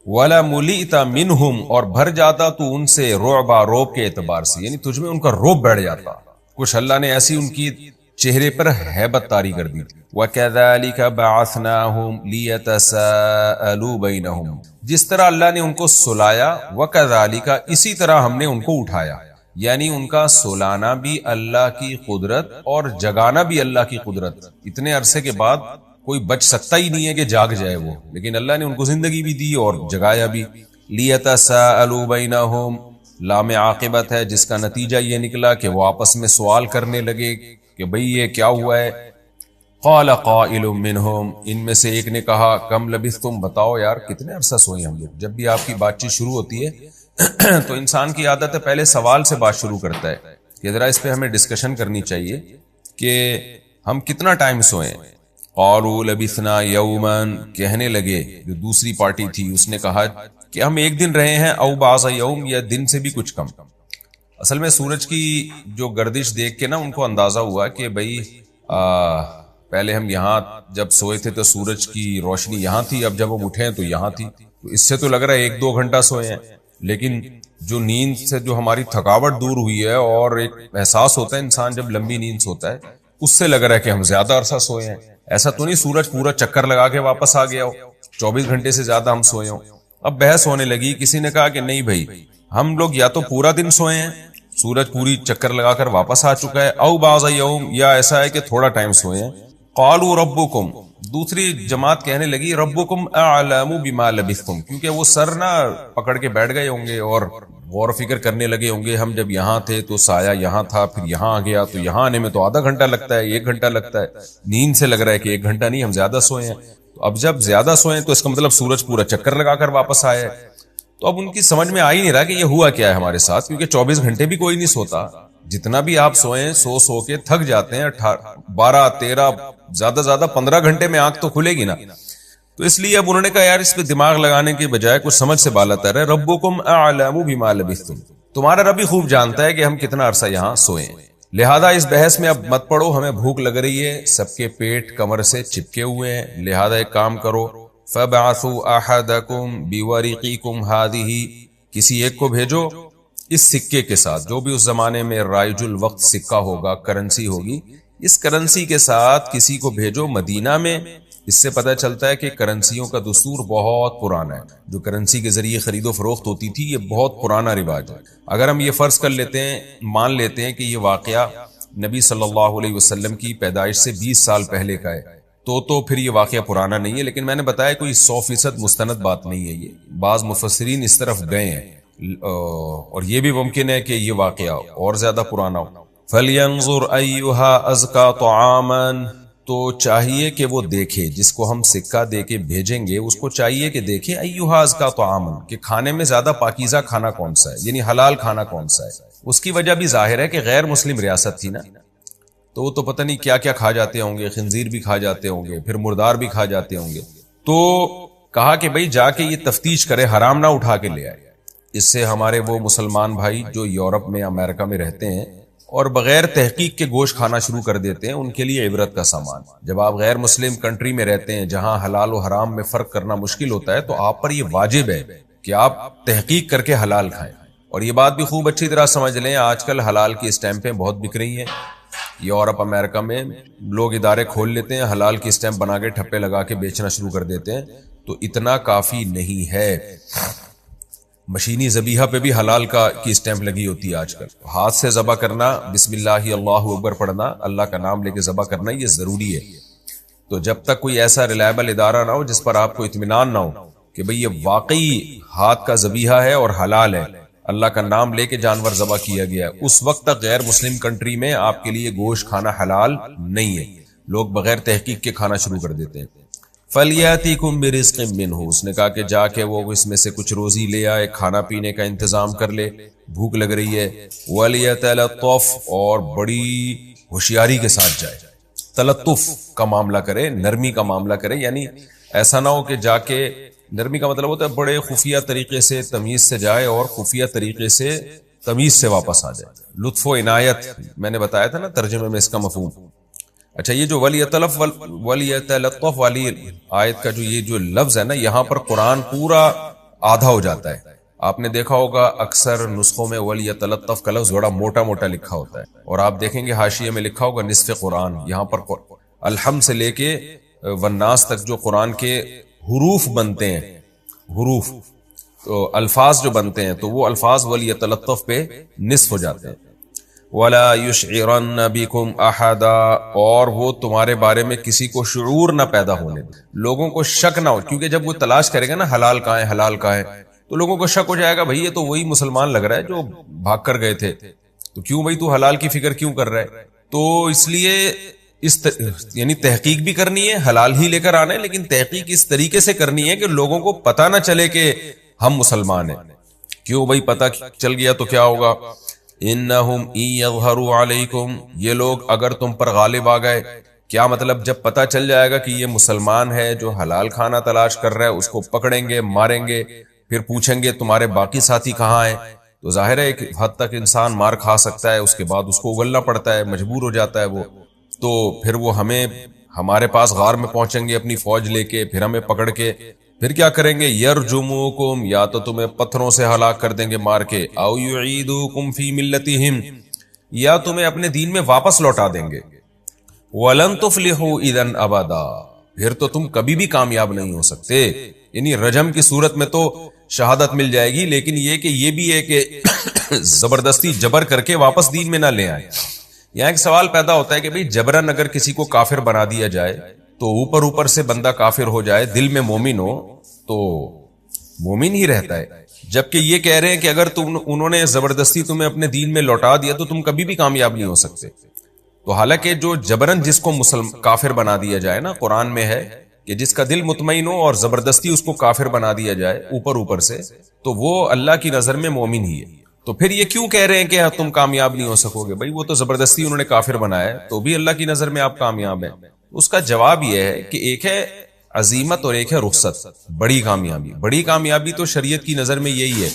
ولا ملیت منہم، اور بھر جاتا تو ان سے رعبا، روب کے اعتبار سے، یعنی تجھ میں ان کا روب بیٹھ جاتا کچھ، اللہ نے ایسی ان کی چہرے پر ہیبت طاری کر دی تھی۔ وَكَذَلِكَ بَعَثْنَاهُمْ لِيَتَسَاءَلُوا بَيْنَهُمْ، جس طرح اللہ نے ان کو سلایا، وَكَذَلِكَ، اسی طرح ہم نے ان کو اٹھایا، یعنی ان کا سلانا بھی اللہ کی قدرت اور جگانا بھی اللہ کی قدرت، اتنے عرصے کے بعد کوئی بچ سکتا ہی نہیں ہے کہ جاگ جائے وہ، لیکن اللہ نے ان کو زندگی بھی دی اور جگایا بھی۔ لِيَتَسَاءَلُوا بَيْنَهُمْ، لام عاقبت ہے جس کا نتیجہ یہ نکلا کہ وہ آپس میں سوال کرنے لگے کہ بھئی یہ کیا ہوا ہے۔ قال قائل منہم، ان میں سے ایک نے کہا، کم لبثتم، بتاؤ یار کتنے عرصہ سوئے ہم لوگ۔ جب بھی آپ کی بات چیت شروع ہوتی ہے تو انسان کی عادت ہے پہلے سوال سے بات شروع کرتا ہے کہ ذرا اس پہ ہمیں ڈسکشن کرنی چاہیے کہ ہم کتنا ٹائم سوئیں۔ قالوا لبثنا یوما، کہنے لگے جو دوسری پارٹی تھی اس نے کہا کہ ہم ایک دن رہے ہیں، او بعض یوم، یا دن سے بھی کچھ کم۔ اصل میں سورج کی جو گردش دیکھ کے نا ان کو اندازہ ہوا کہ بھئی پہلے ہم یہاں جب سوئے تھے تو سورج کی روشنی یہاں تھی، اب جب ہم اٹھے ہیں تو یہاں تھی، تو اس سے تو لگ رہا ہے 1-2 گھنٹہ سوئے ہیں، لیکن جو نیند سے جو ہماری تھکاوٹ دور ہوئی ہے اور ایک احساس ہوتا ہے انسان جب لمبی نیند سوتا ہے، اس سے لگ رہا ہے کہ ہم زیادہ عرصہ سوئے ہیں۔ ایسا تو نہیں سورج پورا چکر لگا کے واپس آ گیا ہو، 24 گھنٹے سے زیادہ ہم سوئے ہوں۔ اب بحث ہونے لگی، کسی نے کہا کہ نہیں بھائی ہم لوگ یا تو پورا دن سوئے ہیں، سورج پوری چکر لگا کر واپس آ چکا ہے، او بعض یوم، یا ایسا ہے کہ تھوڑا ٹائم سوئے ہیں۔ قالوا ربکم، دوسری جماعت کہنے لگی ربکم اعلم بما لبثتم، کیونکہ وہ سر نہ پکڑ کے بیٹھ گئے ہوں گے اور غور و فکر کرنے لگے ہوں گے، ہم جب یہاں تھے تو سایہ یہاں تھا، پھر یہاں آ گیا تو یہاں آنے میں تو آدھا گھنٹہ لگتا ہے، 1 گھنٹہ لگتا ہے، نیند سے لگ رہا ہے کہ 1 گھنٹہ نہیں ہم زیادہ سوئے ہیں۔ تو اب جب زیادہ سوئے تو اس کا مطلب سورج پورا چکر لگا کر واپس آیا ہے۔ تو اب ان کی سمجھ میں آ ہی نہیں رہا کہ یہ ہوا کیا ہے ہمارے ساتھ، کیونکہ 24 گھنٹے بھی کوئی نہیں سوتا، جتنا بھی آپ سوئیں سو کے تھک جاتے ہیں، 12 13 زیادہ 15 گھنٹے میں آنکھ تو کھلے گی نا۔ تو اس لیے اب انہوں نے کہا یار اس پہ دماغ لگانے کے بجائے کچھ سمجھ سے بالا تر ہے، ربکم اعلم بما لبثتم، تمہارا رب ہی خوب جانتا ہے کہ ہم کتنا عرصہ یہاں سوئے ہیں، لہذا اس بحث میں اب مت پڑو، ہمیں بھوک لگ رہی ہے، سب کے پیٹ کمر سے چپکے ہوئے ہیں، لہذا ایک کام کرو، فَبَعَثُوا أَحَدَكُمْ بِوَرِقِكُمْ هَذِهِ، کسی ایک کو بھیجو اس سکے کے ساتھ، جو بھی اس زمانے میں رائج الوقت سکہ ہوگا، کرنسی ہوگی، اس کرنسی کے ساتھ کسی کو بھیجو مدینہ میں۔ اس سے پتہ چلتا ہے کہ کرنسیوں کا دستور بہت پرانا ہے، جو کرنسی کے ذریعے خرید و فروخت ہوتی تھی یہ بہت پرانا رواج ہے۔ اگر ہم یہ فرض کر لیتے ہیں، مان لیتے ہیں کہ یہ واقعہ نبی صلی اللہ علیہ وسلم کی پیدائش سے 20 سال پہلے کا ہے، تو پھر یہ واقعہ پرانا نہیں ہے، لیکن میں نے بتایا کوئی 100% مستند بات نہیں ہے، یہ بعض مفسرین اس طرف گئے ہیں، اور یہ بھی ممکن ہے کہ یہ واقعہ اور زیادہ پرانا ہو۔ فَلْيَنظُرْ أَيُّهَا أَزْكَى طَعَامًا، تو چاہیے کہ وہ دیکھے، جس کو ہم سکہ دے کے بھیجیں گے اس کو چاہیے کہ دیکھے أَيُّهَا أَزْكَى طَعَامًا، کہ کھانے میں زیادہ پاکیزہ کھانا کون سا ہے، یعنی حلال کھانا کون سا ہے۔ اس کی وجہ بھی ظاہر ہے کہ غیر مسلم ریاست تھی نا، تو وہ تو پتہ نہیں کیا کیا کھا جاتے ہوں گے، خنزیر بھی کھا جاتے ہوں گے، پھر مردار بھی کھا جاتے ہوں گے، تو کہا کہ بھئی جا کے یہ تفتیش کرے، حرام نہ اٹھا کے لے آئے۔ اس سے ہمارے وہ مسلمان بھائی جو یورپ میں امریکہ میں رہتے ہیں اور بغیر تحقیق کے گوشت کھانا شروع کر دیتے ہیں، ان کے لیے عبرت کا سامان۔ جب آپ غیر مسلم کنٹری میں رہتے ہیں جہاں حلال و حرام میں فرق کرنا مشکل ہوتا ہے، تو آپ پر یہ واجب ہے کہ آپ تحقیق کر کے حلال کھائیں۔ اور یہ بات بھی خوب اچھی طرح سمجھ لیں، آج کل حلال کی اسٹیمپیں بہت بک رہی ہیں، یورپ امریکہ میں لوگ ادارے کھول لیتے ہیں، حلال کی اسٹیمپ بنا کے ٹھپے لگا کے بیچنا شروع کر دیتے ہیں، تو اتنا کافی نہیں ہے۔ مشینی ذبیحہ پہ بھی حلال کی اسٹیمپ لگی ہوتی ہے آج کل۔ ہاتھ سے ذبح کرنا، بسم اللہ اللہ اکبر پڑھنا، اللہ کا نام لے کے ذبح کرنا، یہ ضروری ہے۔ تو جب تک کوئی ایسا ریلائبل ادارہ نہ ہو جس پر آپ کو اطمینان نہ ہو کہ بھئی یہ واقعی ہاتھ کا ذبیحہ ہے اور حلال ہے، اللہ کا نام لے کے جانور ذبح کیا گیا ہے، اس وقت تک غیر مسلم کنٹری میں آپ کے لیے گوشت کھانا حلال نہیں ہے۔ لوگ بغیر تحقیق کے کھانا شروع کر دیتے ہیں۔ فَلْيَأْتِكُمْ بِرِزْقٍ مِّنْهُ، اس نے کہا کہ جا کے وہ اس میں سے کچھ روزی لے آئے، کھانا پینے کا انتظام کر لے، بھوک لگ رہی ہے۔ وَلْيَتَلَطَّفْ، اور بڑی ہوشیاری کے ساتھ جائے، تلطف کا معاملہ کرے، نرمی کا معاملہ کرے، یعنی ایسا نہ ہو کہ جا کے، نرمی کا مطلب ہوتا ہے بڑے خفیہ طریقے سے تمیز سے جائے اور خفیہ طریقے سے تمیز سے واپس آ جائے. لطف و عنایت میں نے بتایا تھا نا ترجمے میں اس کا مفہوم. اچھا یہ جو ولیتلطف والی آیت کا جو یہ جو لفظ ہے نا یہاں پر قرآن پورا آدھا ہو جاتا ہے. آپ نے دیکھا ہوگا اکثر نسخوں میں ولیتلطف کا لفظ بڑا موٹا موٹا لکھا ہوتا ہے, اور آپ دیکھیں گے حاشیے میں لکھا ہوگا نصف قرآن. یہاں پر الحمد سے لے کے والناس تک جو قرآن کے حروف بنتے ہیں, حروف تو الفاظ جو بنتے ہیں, تو وہ الفاظ ولیتلطف پہ نصف ہو جاتے ہیں. وَلَا يُشْعِرَنَّ بِكُمْ أَحَدًا, اور وہ تمہارے بارے میں کسی کو شعور نہ پیدا ہونے دے, لوگوں کو شک نہ ہو. کیونکہ جب وہ تلاش کرے گا نا حلال کہاں ہے حلال کہاں ہے, تو لوگوں کو شک ہو جائے گا بھئی یہ تو وہی مسلمان لگ رہا ہے جو بھاگ کر گئے تھے, تو کیوں بھئی تو حلال کی فکر کیوں کر رہا ہے. تو اس لیے یعنی تحقیق بھی کرنی ہے, حلال ہی لے کر آنا ہے, لیکن تحقیق اس طریقے سے کرنی ہے کہ لوگوں کو پتہ نہ چلے کہ ہم مسلمان ہیں. کیوں بھئی پتہ چل گیا تو کیا ہوگا. انہم ان یظہروا علیکم, یہ لوگ اگر تم پر غالب آ گئے, کیا مطلب جب پتہ چل جائے گا کہ یہ مسلمان ہے جو حلال کھانا تلاش کر رہا ہے, اس کو پکڑیں گے ماریں گے, پھر پوچھیں گے تمہارے باقی ساتھی کہاں ہیں, تو ظاہر ہے ایک حد تک انسان مار کھا سکتا ہے, اس کے بعد اس کو اگلنا پڑتا ہے, مجبور ہو جاتا ہے وہ, تو پھر وہ ہمارے پاس غار میں پہنچیں گے اپنی فوج لے کے, پھر ہمیں پکڑ کے پھر کیا کریں گے, یرجموکم, یا تو تمہیں پتھروں سے ہلاک کر دیں گے مار کے, او یعیدوکم فی ملتہم, یا تمہیں اپنے دین میں واپس لوٹا دیں گے. ولن تفلحوا اذا ابدا, پھر تو تم کبھی بھی کامیاب نہیں ہو سکتے. یعنی رجم کی صورت میں تو شہادت مل جائے گی, لیکن یہ بھی ہے کہ زبردستی جبر کر کے واپس دین میں نہ لے آئے. یہاں ایک سوال پیدا ہوتا ہے کہ بھئی جبرن اگر کسی کو کافر بنا دیا جائے تو اوپر سے بندہ کافر ہو جائے, دل میں مومن ہو تو مومن ہی رہتا ہے, جبکہ یہ کہہ رہے ہیں کہ اگر انہوں نے زبردستی تمہیں اپنے دین میں لوٹا دیا تو تم کبھی بھی کامیاب نہیں ہو سکتے. تو حالانکہ جو جبرن جس کو کافر بنا دیا جائے نا, قرآن میں ہے کہ جس کا دل مطمئن ہو اور زبردستی اس کو کافر بنا دیا جائے اوپر سے, تو وہ اللہ کی نظر میں مومن ہی ہے. تو پھر یہ کیوں کہہ رہے ہیں کہ تم کامیاب نہیں ہو سکو گے, بھئی وہ تو زبردستی انہوں نے کافر بنایا ہے, تو بھی اللہ کی نظر میں آپ کامیاب ہیں. اس کا جواب یہ ہے کہ ایک ہے عزیمت اور ایک ہے رخصت, بڑی کامیابی. بڑی کامیابی تو شریعت کی نظر میں یہی ہے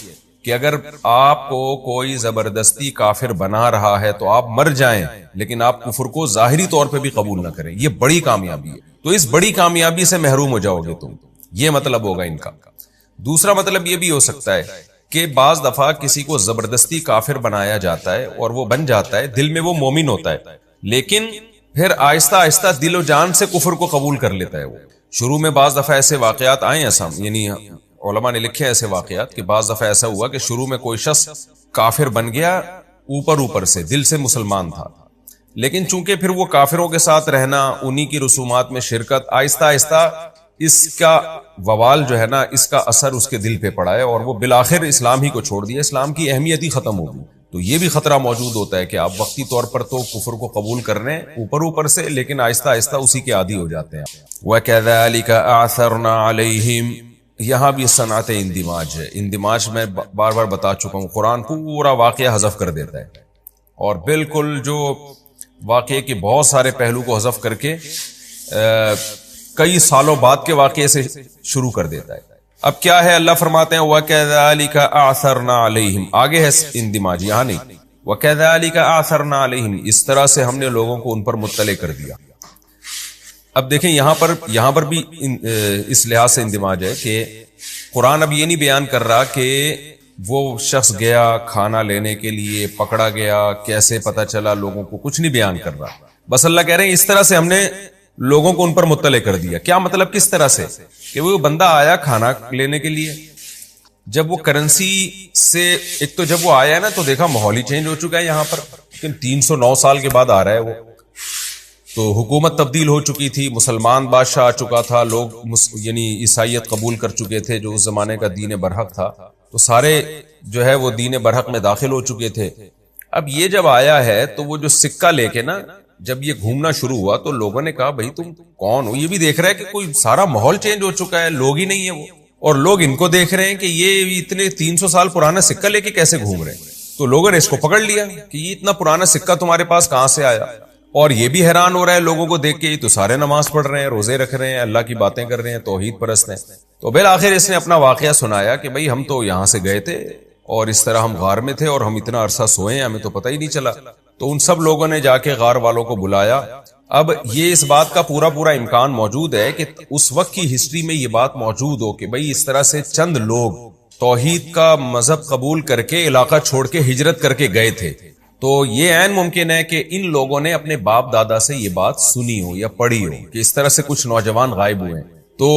کہ اگر آپ کو کوئی زبردستی کافر بنا رہا ہے تو آپ مر جائیں, لیکن آپ کفر کو ظاہری طور پہ بھی قبول نہ کریں, یہ بڑی کامیابی ہے. تو اس بڑی کامیابی سے محروم ہو جاؤ گے تم, یہ مطلب ہوگا ان کا. دوسرا مطلب یہ بھی ہو سکتا ہے کہ بعض دفعہ کسی کو زبردستی کافر بنایا جاتا ہے اور وہ بن جاتا ہے, دل میں وہ مومن ہوتا ہے, لیکن پھر آہستہ آہستہ دل و جان سے کفر کو قبول کر لیتا ہے. وہ شروع میں بعض دفعہ ایسے واقعات آئے ہیں, یعنی علماء نے لکھے ایسے واقعات کہ بعض دفعہ ایسا ہوا کہ شروع میں کوئی شخص کافر بن گیا, اوپر سے دل سے مسلمان تھا, لیکن چونکہ پھر وہ کافروں کے ساتھ رہنا, انہی کی رسومات میں شرکت, آہستہ آہستہ اس کا وبال جو ہے نا, اس کا اثر اس کے دل پہ پڑا ہے اور وہ بالآخر اسلام ہی کو چھوڑ دیا, اسلام کی اہمیت ہی ختم ہو گئی. تو یہ بھی خطرہ موجود ہوتا ہے کہ آپ وقتی طور پر تو کفر کو قبول کر رہے ہیں اوپر سے, لیکن آہستہ آہستہ اسی کے عادی ہو جاتے ہیں. وَكَذَلِكَ أَعْثَرْنَا عَلَيْهِمْ, یہاں بھی صنعت اندماج ہے. اندماج میں بار بار بتا چکا ہوں, قرآن پورا واقعہ حذف کر دیتا ہے اور بالکل جو واقعے کے بہت سارے پہلو کو حذف کر کے کئی سالوں بعد کے واقعے سے شروع کر دیتا ہے. اب کیا ہے, اللہ فرماتے ہیں وَكَذَلِكَ أَعْثَرْنَا عَلَيْهِمْ, آگے ہے اندماج, یہاں نہیں. وَكَذَلِكَ أَعْثَرْنَا عَلَيْهِمْ, اس طرح سے ہم نے لوگوں کو ان پر مطلع کر دیا. اب دیکھیں یہاں پر بھی اس لحاظ سے اندماج ہے کہ قرآن اب یہ نہیں بیان کر رہا کہ وہ شخص گیا کھانا لینے کے لیے, پکڑا گیا, کیسے پتا چلا, لوگوں کو کچھ نہیں بیان کر رہا. بس اللہ کہہ رہے ہیں اس طرح سے ہم نے لوگوں کو ان پر مطلع کر دیا. کیا مطلب, کس طرح سے, کہ وہ بندہ آیا کھانا لینے کے لیے, جب وہ کرنسی سے ایک تو جب وہ آیا نا تو دیکھا ماحول ہی چینج ہو چکا ہے یہاں پر, لیکن 309 سال کے بعد آ رہا ہے وہ, تو حکومت تبدیل ہو چکی تھی, مسلمان بادشاہ آ چکا تھا, لوگ یعنی عیسائیت قبول کر چکے تھے جو اس زمانے کا دین برحق تھا, تو سارے جو ہے وہ دین برحق میں داخل ہو چکے تھے. اب یہ جب آیا ہے تو وہ جو سکہ لے کے نا جب یہ گھومنا شروع ہوا تو لوگوں نے کہا بھائی تم کون ہو, یہ بھی دیکھ رہا ہے کہ کوئی سارا ماحول چینج ہو چکا ہے, لوگ ہی نہیں ہے وہ, اور لوگ ان کو دیکھ رہے ہیں کہ یہ اتنے 300 سال پرانا سکہ لے کے کیسے گھوم رہے ہیں. تو لوگوں نے اس کو پکڑ لیا کہ یہ اتنا پرانا سکہ تمہارے پاس کہاں سے آیا, اور یہ بھی حیران ہو رہا ہے لوگوں کو دیکھ کے, تو سارے نماز پڑھ رہے ہیں, روزے رکھ رہے ہیں, اللہ کی باتیں کر رہے ہیں, توحید پرست ہیں. تو بالآخر اس نے اپنا واقعہ سنایا کہ بھئی ہم تو یہاں سے گئے تھے اور اس طرح ہم غار میں تھے اور ہم اتنا عرصہ سوئے ہیں، ہمیں تو پتہ ہی نہیں چلا۔ تو ان سب لوگوں نے جا کے غار والوں کو بلایا۔ اب یہ اس بات کا پورا امکان موجود ہے کہ اس وقت کی ہسٹری میں یہ بات موجود ہو کہ بھئی اس طرح سے چند لوگ توحید کا مذہب قبول کر کے علاقہ چھوڑ کے ہجرت کر کے گئے تھے، تو یہ عین ممکن ہے کہ ان لوگوں نے اپنے باپ دادا سے یہ بات سنی ہو یا پڑھی ہو کہ اس طرح سے کچھ نوجوان غائب ہوئے ہیں، تو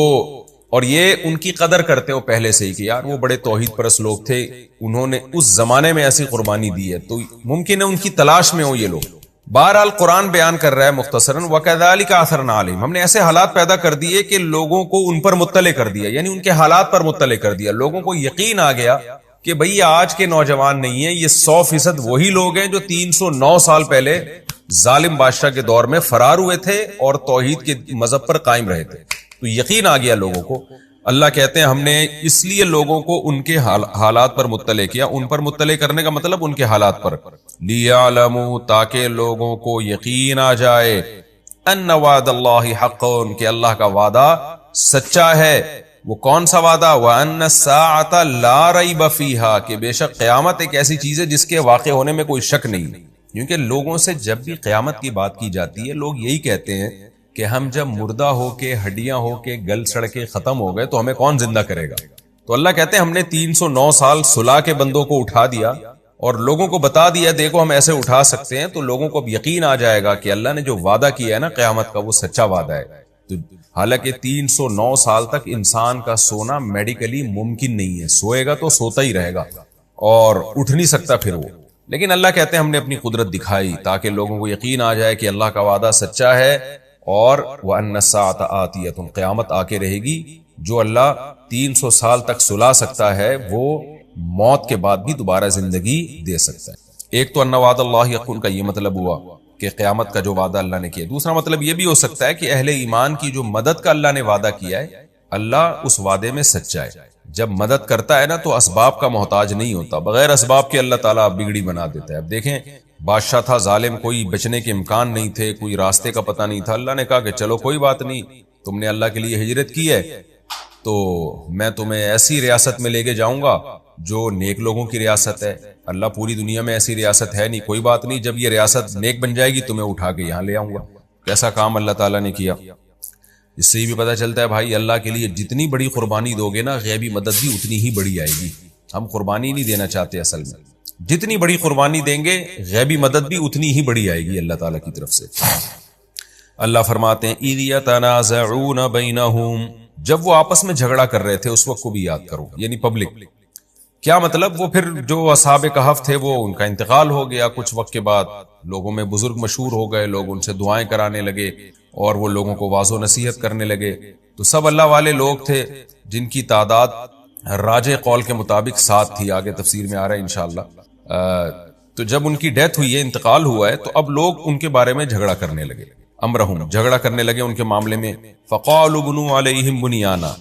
اور یہ ان کی قدر کرتے ہو پہلے سے ہی کہ یار وہ بڑے توحید پرست لوگ تھے، انہوں نے اس زمانے میں ایسی قربانی دی ہے، تو ممکن ہے ان کی تلاش میں ہو یہ لوگ۔ بہرحال قرآن بیان کر رہا ہے مختصراً وَكَذَلِكَ أَثَرْنَا عَلَيْهِمْ، ہم نے ایسے حالات پیدا کر دیے کہ لوگوں کو ان پر مطلع کر دیا، یعنی ان کے حالات پر مطلع کر دیا، لوگوں کو یقین آ گیا کہ بھئی یہ آج کے نوجوان نہیں ہیں، یہ 100% وہی لوگ ہیں جو 309 سال پہلے ظالم بادشاہ کے دور میں فرار ہوئے تھے اور توحید کے مذہب پر قائم رہے تھے، تو یقین آ گیا لوگوں کو۔ اللہ کہتے ہیں ہم نے اس لیے لوگوں کو ان کے حالات پر مطلع کیا، ان پر مطلع کرنے کا مطلب ان کے حالات پر، لیعلموا، تاکہ لوگوں کو یقین آ جائے، ان وعد اللہ حق، کہ اللہ کا وعدہ سچا ہے۔ وہ کون سا وعدہ؟ وان الساعۃ لا ریب فیہا، کہ بے شک قیامت ایک ایسی چیز ہے جس کے واقع ہونے میں کوئی شک نہیں، کیونکہ لوگوں سے جب بھی قیامت کی بات کی جاتی ہے لوگ یہی کہتے ہیں کہ ہم جب مردہ ہو کے ہڈیاں ہو کے گل سڑ کے ختم ہو گئے تو ہمیں کون زندہ کرے گا؟ تو اللہ کہتے ہیں ہم نے 309 سال سلا کے بندوں کو اٹھا دیا اور لوگوں کو بتا دیا دیکھو ہم ایسے اٹھا سکتے ہیں، تو لوگوں کو اب یقین آ جائے گا کہ اللہ نے جو وعدہ کیا ہے نا قیامت کا وہ سچا وعدہ ہے۔ تو حالانکہ 309 سال تک انسان کا سونا میڈیکلی ممکن نہیں ہے، سوئے گا تو سوتا ہی رہے گا اور اٹھ نہیں سکتا پھر وہ، لیکن اللہ کہتے ہیں ہم نے اپنی قدرت دکھائی تاکہ لوگوں کو یقین آ جائے کہ اللہ کا وعدہ سچا ہے، اور وَأَنَّ السَّاعَةَ آتِيَةٌ، قیامت آ کے رہے گی۔ جو اللہ 300 سال تک سلا سکتا ہے وہ موت کے بعد بھی دوبارہ زندگی دے سکتا ہے۔ ایک تو ان وعد اللہ حق کا یہ مطلب ہوا کہ قیامت کا جو وعدہ اللہ نے کیا، دوسرا مطلب یہ بھی ہو سکتا ہے کہ اہل ایمان کی جو مدد کا اللہ نے وعدہ کیا ہے اللہ اس وعدے میں سچا ہے۔ جب مدد کرتا ہے نا تو اسباب کا محتاج نہیں ہوتا، بغیر اسباب کے اللہ تعالیٰ بگڑی بنا دیتا ہے۔ اب دیکھیں بادشاہ تھا ظالم، کوئی بچنے کے امکان نہیں تھے، کوئی راستے کا پتہ نہیں تھا، اللہ نے کہا کہ چلو کوئی بات نہیں، تم نے اللہ کے لیے ہجرت کی ہے تو میں تمہیں ایسی ریاست میں لے کے جاؤں گا جو نیک لوگوں کی ریاست ہے۔ اللہ پوری دنیا میں ایسی ریاست ہے نہیں، کوئی بات نہیں، جب یہ ریاست نیک بن جائے گی تمہیں اٹھا کے یہاں لے آؤں گا۔ کیسا کام اللہ تعالیٰ نے کیا۔ اس سے بھی پتہ چلتا ہے بھائی اللہ کے لیے جتنی بڑی قربانی دو گے نا غیبی مدد بھی اتنی ہی بڑی آئے گی۔ ہم قربانی نہیں دینا چاہتے اصل میں، جتنی بڑی قربانی دیں گے غیبی مدد بھی اتنی ہی بڑی آئے گی اللہ تعالیٰ کی طرف سے۔ اللہ فرماتے ہیں اِذْ يَتَنَازَعُونَ بَيْنَهُمْ، جب وہ آپس میں جھگڑا کر رہے تھے اس وقت کو بھی یاد کرو، یعنی پبلک۔ کیا مطلب؟ وہ پھر جو اصحاب کہف تھے وہ ان کا انتقال ہو گیا کچھ وقت کے بعد، لوگوں میں بزرگ مشہور ہو گئے، لوگ ان سے دعائیں کرانے لگے اور وہ لوگوں کو واعظ و نصیحت کرنے لگے، تو سب اللہ والے لوگ تھے جن کی تعداد راجح قول کے مطابق 7 تھی، آگے تفسیر میں آ رہا ہے انشاءاللہ۔ تو جب ان کی ڈیتھ ہوئی ہے، انتقال ہوا ہے، تو اب لوگ ان کے بارے میں جھگڑا کرنے لگے، امرہم، جھگڑا کرنے لگے ان کے معاملے میں۔ فقالوا بنوا علیہم بنیانا،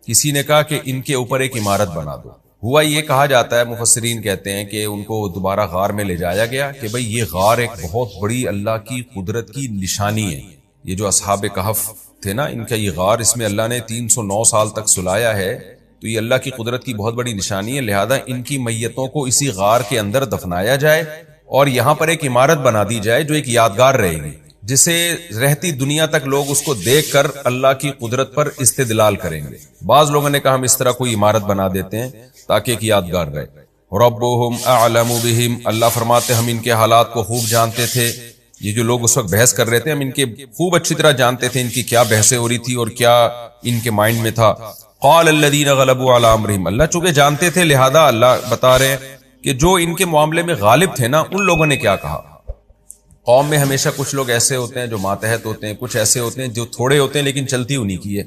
کسی نے کہا کہ ان کے اوپر ایک عمارت بنا دو۔ ہوا یہ کہا جاتا ہے، مفسرین کہتے ہیں کہ ان کو دوبارہ غار میں لے جایا گیا کہ بھئی یہ غار ایک بہت بڑی اللہ کی قدرت کی نشانی ہے۔ یہ جو اصحاب کہف تھے نا، ان کا یہ غار، اس میں اللہ نے 309 سال تک سلایا ہے، تو یہ اللہ کی قدرت کی بہت بڑی نشانی ہے، لہذا ان کی میتوں کو اسی غار کے اندر دفنایا جائے اور یہاں پر ایک عمارت بنا دی جائے جو ایک یادگار رہے گی، جسے رہتی دنیا تک لوگ اس کو دیکھ کر اللہ کی قدرت پر استدلال کریں گے۔ بعض لوگوں نے کہا ہم اس طرح کوئی عمارت بنا دیتے ہیں تاکہ ایک یادگار رہے۔ ربهم اعلم بهم، اللہ فرماتے ہم ان کے حالات کو خوب جانتے تھے۔ یہ جو لوگ اس وقت بحث کر رہے تھے ہم ان کے خوب اچھی طرح جانتے تھے، ان کی کیا بحثیں ہو رہی تھی اور کیا ان کے مائنڈ میں تھا۔ قال الذين غلبوا على امرهم، اللہ چونکہ جانتے تھے لہذا اللہ بتا رہے ہیں کہ جو ان کے معاملے میں غالب تھے نا ان لوگوں نے کیا کہا۔ قوم میں ہمیشہ کچھ لوگ ایسے ہوتے ہیں جو ماتحت ہوتے ہیں، کچھ ایسے ہوتے ہیں جو تھوڑے ہوتے ہیں لیکن چلتی انہی کی ہے۔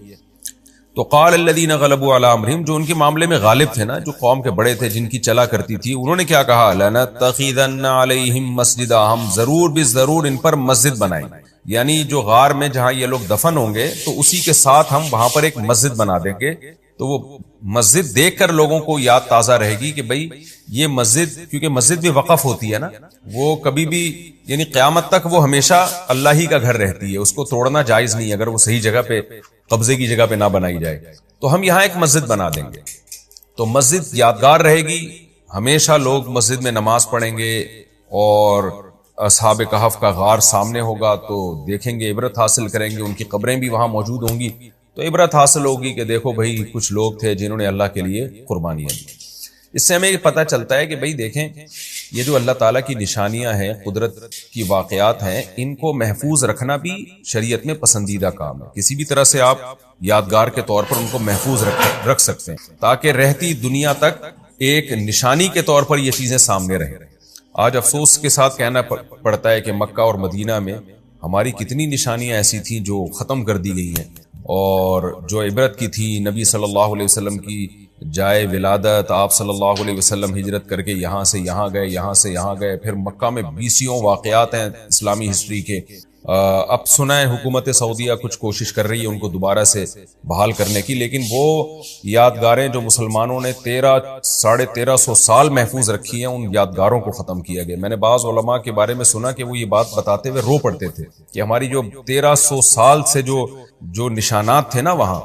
تو قال الذين غلبوا على امرهم، جو ان کے معاملے میں غالب تھے نا، جو قوم کے بڑے تھے، جن کی چلا کرتی تھی، انہوں نے کیا کہا، لنتخذن علیہم مسجدا، ہم ضرور بالضرور ان پر مسجد بنائیں، یعنی جو غار میں جہاں یہ لوگ دفن ہوں گے تو اسی کے ساتھ ہم وہاں پر ایک مسجد بنا دیں گے، تو وہ مسجد دیکھ کر لوگوں کو یاد تازہ رہے گی کہ بھئی یہ مسجد، کیونکہ مسجد بھی وقف ہوتی ہے نا، وہ کبھی بھی یعنی قیامت تک وہ ہمیشہ اللہ ہی کا گھر رہتی ہے، اس کو توڑنا جائز نہیں اگر وہ صحیح جگہ پہ، قبضے کی جگہ پہ نہ بنائی جائے۔ تو ہم یہاں ایک مسجد بنا دیں گے، تو مسجد یادگار رہے گی ہمیشہ لوگ مسجد میں نماز پڑھیں گے اور اصحاب کہف کا غار سامنے ہوگا تو دیکھیں گے، عبرت حاصل کریں گے، ان کی قبریں بھی وہاں موجود ہوں گی، تو عبرت حاصل ہوگی کہ دیکھو بھائی کچھ لوگ تھے جنہوں نے اللہ کے لیے قربانیاں دی۔ اس سے ہمیں پتہ چلتا ہے کہ بھئی دیکھیں یہ جو اللہ تعالیٰ کی نشانیاں ہیں، قدرت کی واقعات ہیں، ان کو محفوظ رکھنا بھی شریعت میں پسندیدہ کام ہے۔ کسی بھی طرح سے آپ یادگار کے طور پر ان کو محفوظ رکھ سکتے ہیں تاکہ رہتی دنیا تک ایک نشانی کے طور پر یہ چیزیں سامنے رہیں۔ آج افسوس کے ساتھ کہنا پڑتا ہے کہ مکہ اور مدینہ میں ہماری کتنی نشانیاں ایسی تھیں جو ختم کر دی گئی ہیں، اور جو عبرت کی تھی نبی صلی اللہ علیہ وسلم کی جائے ولادت، آپ صلی اللہ علیہ وسلم ہجرت کر کے یہاں سے یہاں گئے، یہاں سے یہاں گئے، پھر مکہ میں 20 واقعات ہیں اسلامی ہسٹری کے۔ اب سنا ہے حکومت سعودیہ کچھ کوشش کر رہی ہے ان کو دوبارہ سے بحال کرنے کی، لیکن وہ یادگاریں جو مسلمانوں نے 1300 سال محفوظ رکھی ہیں، ان یادگاروں کو ختم کیا گیا۔ میں نے بعض علماء کے بارے میں سنا کہ وہ یہ بات بتاتے ہوئے رو پڑتے تھے کہ ہماری جو 1300 سال سے جو نشانات تھے نا وہاں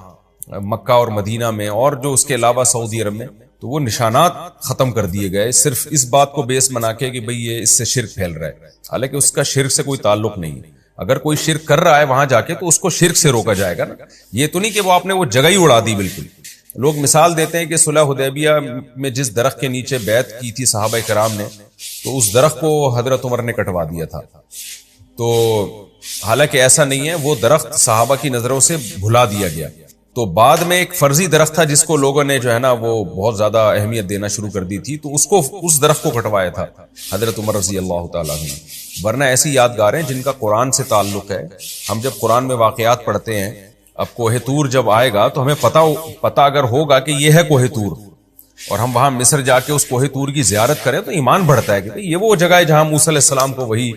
مکہ اور مدینہ میں، اور جو اس کے علاوہ سعودی عرب میں، تو وہ نشانات ختم کر دیے گئے صرف اس بات کو بیس بنا کے کہ بھئی یہ اس سے شرک پھیل رہا ہے، حالانکہ اس کا شرک سے کوئی تعلق نہیں ہے۔ اگر کوئی شرک کر رہا ہے وہاں جا کے تو اس کو شرک سے روکا جائے گا نا، یہ تو نہیں کہ وہ آپ نے وہ جگہ ہی اڑا دی بالکل۔ لوگ مثال دیتے ہیں کہ صلح حدیبیہ میں جس درخت کے نیچے بیعت کی تھی صحابہ کرام نے، تو اس درخت کو حضرت عمر نے کٹوا دیا تھا، تو حالانکہ ایسا نہیں ہے، وہ درخت صحابہ کی نظروں سے بھلا دیا گیا۔ تو بعد میں ایک فرضی درخت تھا جس کو لوگوں نے جو ہے نا وہ بہت زیادہ اہمیت دینا شروع کر دی تھی، تو اس درخت کو کٹوایا تھا حضرت عمر رضی اللہ تعالیٰ عنہ۔ ورنہ ایسی یادگاریں جن کا قرآن سے تعلق ہے، ہم جب قرآن میں واقعات پڑھتے ہیں، اب کوہ طور جب آئے گا تو ہمیں پتہ اگر ہوگا کہ یہ ہے کوہ طور، اور ہم وہاں مصر جا کے اس کوہ طور کی زیارت کریں تو ایمان بڑھتا ہے کہ یہ وہ جگہ ہے جہاں موسیٰ علیہ السلام کو وہی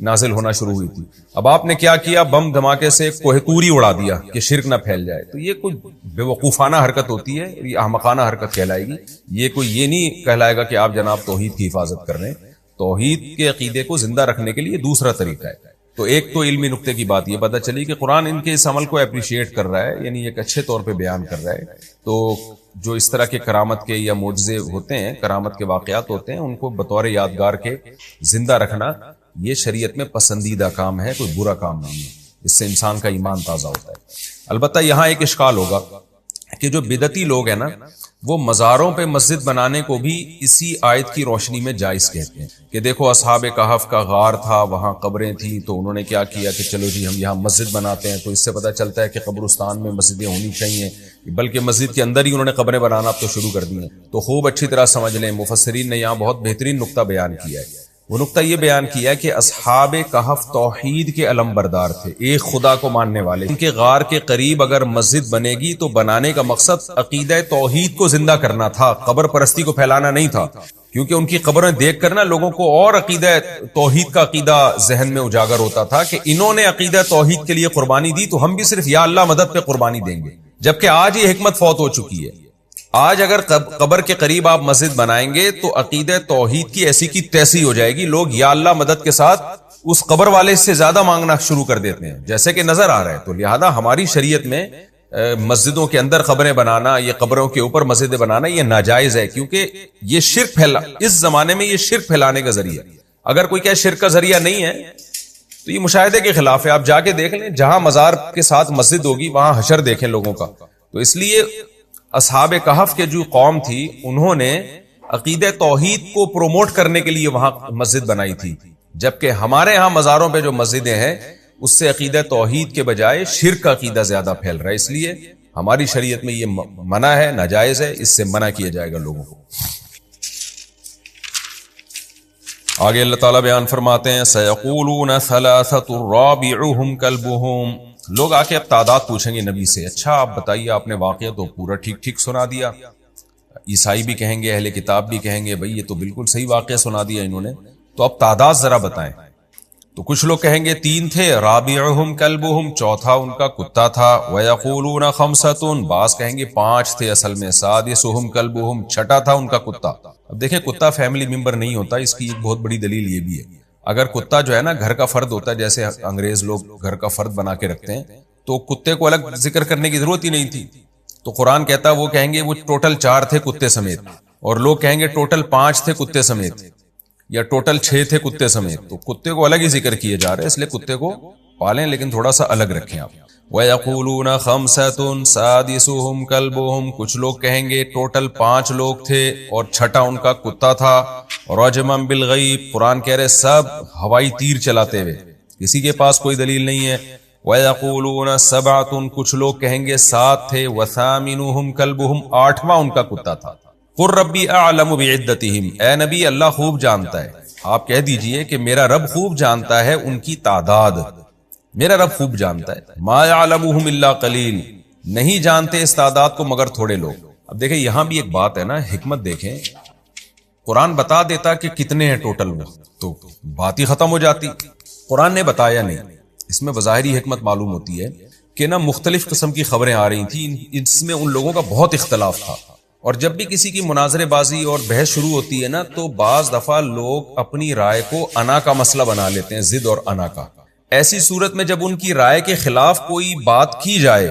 نازل ہونا شروع ہوئی تھی۔ اب آپ نے کیا کیا، بم دھماکے سے کوہ طور ہی اڑا دیا کہ شرک نہ پھیل جائے، تو یہ کوئی بے وقوفانہ حرکت ہوتی ہے، یہ احمقانہ حرکت کہلائے گی۔ یہ کوئی یہ نہیں کہلائے گا کہ آپ جناب توحید کی حفاظت کر رہے ہیں۔ توحید کے عقیدے کو زندہ رکھنے کے لیے دوسرا طریقہ ہے۔ تو ایک تو علمی نقطے کی بات یہ پتہ چلی کہ قرآن ان کے اس عمل کو اپریشیٹ کر رہا ہے، یعنی ایک اچھے طور پہ بیان کر رہا ہے۔ تو جو اس طرح کے کرامت کے یا معجزے ہوتے ہیں، کرامت کے واقعات ہوتے ہیں، ان کو بطور یادگار کے زندہ رکھنا یہ شریعت میں پسندیدہ کام ہے، کوئی برا کام نہیں ہے، اس سے انسان کا ایمان تازہ ہوتا ہے۔ البتہ یہاں ایک اشکال ہوگا کہ جو بدعتی لوگ ہیں نا، وہ مزاروں پہ مسجد بنانے کو بھی اسی آیت کی روشنی میں جائز کہتے ہیں کہ دیکھو اصحاب کہف کا غار تھا، وہاں قبریں تھیں، تو انہوں نے کیا کیا کہ چلو جی ہم یہاں مسجد بناتے ہیں، تو اس سے پتہ چلتا ہے کہ قبرستان میں مسجدیں ہونی چاہیے، بلکہ مسجد کے اندر ہی انہوں نے قبریں بنانا اب تو شروع کر دی ہیں۔ تو خوب اچھی طرح سمجھ لیں، مفسرین نے یہاں بہت بہترین نقطہ بیان کیا ہے۔ وہ نقطہ یہ بیان کیا کہ اصحاب کہف توحید کے علم بردار تھے، ایک خدا کو ماننے والے۔ ان کے غار کے قریب اگر مسجد بنے گی تو بنانے کا مقصد عقیدہ توحید کو زندہ کرنا تھا، قبر پرستی کو پھیلانا نہیں تھا، کیونکہ ان کی قبریں دیکھ کر نا لوگوں کو اور عقیدہ توحید کا عقیدہ ذہن میں اجاگر ہوتا تھا کہ انہوں نے عقیدہ توحید کے لیے قربانی دی تو ہم بھی صرف یا اللہ مدد پہ قربانی دیں گے، جبکہ آج یہ حکمت فوت ہو چکی ہے۔ آج اگر قبر کے قریب آپ مسجد بنائیں گے تو عقیدہ توحید کی ایسی کی تیسی ہو جائے گی، لوگ یا اللہ مدد کے ساتھ اس قبر والے سے زیادہ مانگنا شروع کر دیتے ہیں، جیسے کہ نظر آ رہا ہے۔ تو لہذا ہماری شریعت میں مسجدوں کے اندر قبریں بنانا، یہ قبروں کے اوپر مسجدیں بنانا یہ ناجائز ہے، کیونکہ یہ شرک اس زمانے میں یہ شرک پھیلانے کا ذریعہ۔ اگر کوئی کہ شرک کا ذریعہ نہیں ہے تو یہ مشاہدے کے خلاف ہے۔ آپ جا کے دیکھ لیں، جہاں مزار کے ساتھ مسجد ہوگی وہاں حشر دیکھیں لوگوں کا۔ تو اس لیے اصحاب کہف کے جو قوم تھی انہوں نے عقیدہ توحید کو پروموٹ کرنے کے لیے وہاں مسجد بنائی تھی، جبکہ ہمارے ہاں مزاروں پہ جو مسجدیں ہیں اس سے عقیدہ توحید کے بجائے شرک کا عقیدہ زیادہ پھیل رہا ہے، اس لیے ہماری شریعت میں یہ منع ہے، ناجائز ہے، اس سے منع کیا جائے گا لوگوں کو۔ آگے اللہ تعالیٰ بیان فرماتے ہیں سَيَقُولُونَ ثَلَاثَةٌ رَابِعُهُمْ كَلْبُهُمْ۔ لوگ آ کے اب تعداد پوچھیں گے نبی سے، اچھا آپ بتائیے آپ نے واقعہ تو پورا ٹھیک ٹھیک سنا دیا۔ عیسائی بھی کہیں گے، اہل کتاب بھی کہیں گے بھئی یہ تو بالکل صحیح واقعہ سنا دیا انہوں نے، تو اب تعداد ذرا بتائیں۔ تو کچھ لوگ کہیں گے 3 تھے، رابعہم کلبہم، چوتھا ان کا کتا تھا، ویقولون 5، بعض کہیں گے 5 تھے اصل میں، سادسہم کلبہم، چھٹا تھا ان کا کتا۔ اب دیکھیں کتا فیملی ممبر نہیں ہوتا، اس کی ایک بہت بڑی دلیل یہ بھی ہے۔ اگر کتا جو ہے نا گھر کا فرد ہوتا ہے، جیسے انگریز لوگ گھر کا فرد بنا کے رکھتے ہیں، تو کتے کو الگ ذکر کرنے کی ضرورت ہی نہیں تھی۔ تو قرآن کہتا ہے وہ کہیں گے وہ ٹوٹل 4 تھے کتے سمیت، اور لوگ کہیں گے ٹوٹل 5 تھے کتے سمیت یا ٹوٹل 6 تھے کتے سمیت، تو کتے کو الگ ہی ذکر کیے جا رہے ہیں، اس لیے کتے کو پالیں لیکن تھوڑا سا الگ رکھیں آپ۔ وَيَقُولُونَ خَمْسَةٌ سَادِسُهُمْ كَلْبُهُمْ، کچھ لوگ کہیں گے ٹوٹل 5 لوگ تھے اور چھٹا ان کا کتا تھا۔ رَجْمًا بِالْغَيْبِ، قرآن کہہ رہے سب ہوائی تیر چلاتے ہوئے، کسی کے پاس کوئی دلیل نہیں ہے۔ وَيَقُولُونَ سَبْعَةٌ، کچھ لوگ کہیں گے 7 تھے۔ وَثَامِنُهُمْ كَلْبُهُمْ، 8واں ان کا کتا تھا۔ قُلْ رَبِّي أَعْلَمُ بِعِدَّتِهِمْ، اے نبی اللہ خوب جانتا ہے، آپ کہہ دیجئے کہ میرا رب خوب جانتا ہے ان کی تعداد، میرا رب خوب جانتا ہے۔ ما يعلمهم الا قلیل، نہیں جانتے اس تعداد کو مگر تھوڑے لوگ۔ اب دیکھیں یہاں بھی ایک بات ہے نا، حکمت دیکھیں، قرآن بتا دیتا کہ کتنے ہیں ٹوٹل وہ تو بات ہی ختم ہو جاتی، قرآن نے بتایا نہیں۔ اس میں بظاہری حکمت معلوم ہوتی ہے کہ نا مختلف قسم کی خبریں آ رہی تھیں، اس میں ان لوگوں کا بہت اختلاف تھا، اور جب بھی کسی کی مناظرے بازی اور بحث شروع ہوتی ہے نا تو بعض دفعہ لوگ اپنی رائے کو انا کا مسئلہ بنا لیتے ہیں، ضد اور انا کا۔ ایسی صورت میں جب ان کی رائے کے خلاف کوئی بات کی جائے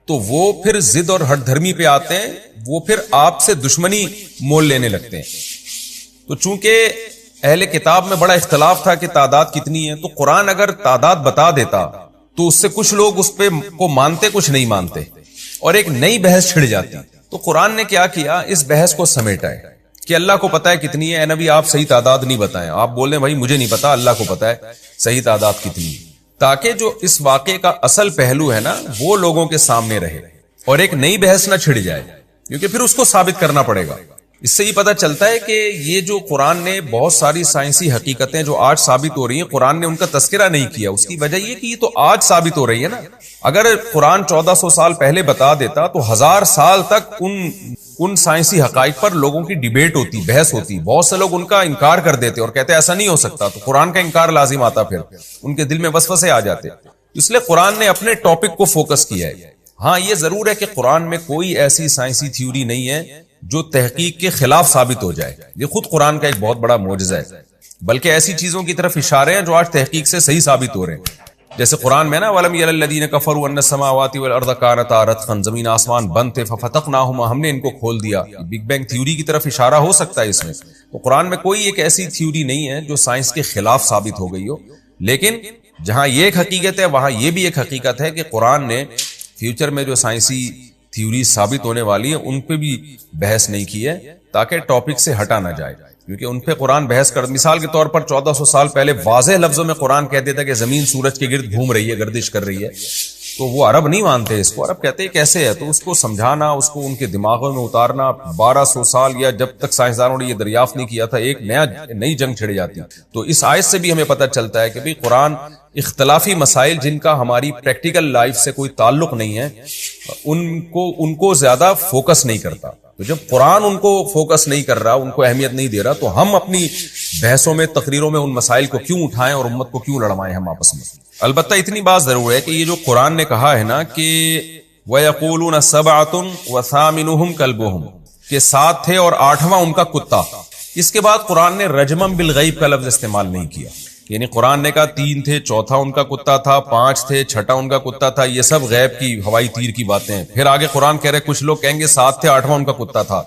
تو وہ پھر ضد اور ہٹ دھرمی پہ آتے ہیں، وہ پھر آپ سے دشمنی مول لینے لگتے ہیں۔ تو چونکہ اہل کتاب میں بڑا اختلاف تھا کہ تعداد کتنی ہے، تو قرآن اگر تعداد بتا دیتا تو اس سے کچھ لوگ اس پہ کو مانتے، کچھ نہیں مانتے، اور ایک نئی بحث چھڑ جاتی۔ تو قرآن نے کیا کیا، اس بحث کو سمیٹا ہے کہ اللہ کو پتا ہے کتنی ہے، اے نبی آپ صحیح تعداد نہیں بتائیں، آپ بول رہے ہیں بھائی مجھے نہیں پتا، اللہ کو پتا ہے صحیح تعداد کتنی ہے، تاکہ جو اس واقعے کا اصل پہلو ہے نا وہ لوگوں کے سامنے رہے اور ایک نئی بحث نہ چھڑ جائے، کیونکہ پھر اس کو ثابت کرنا پڑے گا۔ اس سے یہ پتہ چلتا ہے کہ یہ جو قرآن نے بہت ساری سائنسی حقیقتیں جو آج ثابت ہو رہی ہیں، قرآن نے ان کا تذکرہ نہیں کیا، اس کی وجہ یہ کہ یہ تو آج ثابت ہو رہی ہے نا۔ اگر قرآن 1400 سال پہلے بتا دیتا تو 1000 سال تک ان سائنسی حقائق پر لوگوں کی ڈیبیٹ ہوتی، بحث ہوتی، بہت سے لوگ ان کا انکار کر دیتے اور کہتے ایسا نہیں ہو سکتا، تو قرآن کا انکار لازم آتا، پھر ان کے دل میں وسوسے آ جاتے۔ اس لیے قرآن نے اپنے ٹاپک کو فوکس کیا ہے۔ ہاں یہ ضرور ہے کہ قرآن میں کوئی ایسی سائنسی تھیوری نہیں ہے جو تحقیق کے خلاف ثابت ہو جائے، یہ خود قرآن کا ایک بہت بڑا معجزہ ہے، بلکہ ایسی چیزوں کی طرف اشارے ہیں جو آج تحقیق سے صحیح ثابت ہو رہے ہیں۔ جیسے قرآن میں نا وَلَمْ يَرَ الَّذِينَ كَفَرُوا أَنَّ السَّمَاوَاتِ وَالْأَرْضَ كَانَتَا رَتْقًا، زمین آسمان بند تھے، فَفَتَقْنَاهُمَا، ہم نے ان کو کھول دیا۔ بگ بینگ تھیوری کی طرف اشارہ ہو سکتا ہے اس میں، تو قرآن میں کوئی ایک ایسی تھیوری نہیں ہے جو سائنس کے خلاف ثابت ہو گئی ہو، لیکن جہاں یہ ایک حقیقت ہے وہاں یہ بھی ایک حقیقت ہے کہ قرآن نے فیوچر میں جو سائنسی تھیوری ثابت ہونے والی ہے ان پہ بھی بحث نہیں کی ہے، تاکہ ٹاپک سے ہٹا نہ جائے، کیونکہ ان پہ قرآن بحث کر، مثال کے طور پر 1400 سال پہلے واضح لفظوں میں قرآن کہہ دیتا کہ زمین سورج کے گرد گھوم رہی ہے، گردش کر رہی ہے، تو وہ عرب نہیں مانتے اس کو، عرب کہتے ہیں کیسے ہے، تو اس کو سمجھانا، اس کو ان کے دماغوں میں اتارنا 1200 سال یا جب تک سائنسدانوں نے یہ دریافت نہیں کیا تھا ایک نئی جنگ چھڑ جاتی۔ تو اس آیت سے بھی ہمیں پتہ چلتا ہے کہ بھئی قرآن اختلافی مسائل جن کا ہماری پریکٹیکل لائف سے کوئی تعلق نہیں ہے ان کو زیادہ فوکس نہیں کرتا۔ تو جب قرآن ان کو فوکس نہیں کر رہا، ان کو اہمیت نہیں دے رہا، تو ہم اپنی بحثوں میں، تقریروں میں ان مسائل کو کیوں اٹھائیں اور امت کو کیوں لڑوائیں ہم آپس میں۔ البتہ اتنی بات ضرور ہے کہ یہ جو قرآن نے کہا ہے نا کہ وَيَقُولُونَ سَبْعَةٌ وَثَامِنُهُمْ كَلْبُهُمْ، کہ 7 تھے اور 8واں ان کا کتا، اس کے بعد قرآن نے رجمًا بالغیب کا لفظ استعمال نہیں کیا، یعنی قرآن نے کہا 3 تھے، چوتھا ان کا کتا تھا، 5 تھے، چھٹا ان کا کتا تھا، یہ سب غیب کی ہوائی تیر کی باتیں ہیں۔ پھر آگے قرآن کہہ رہے کچھ لوگ کہیں گے 7 تھے، 8واں ان کا کتا تھا۔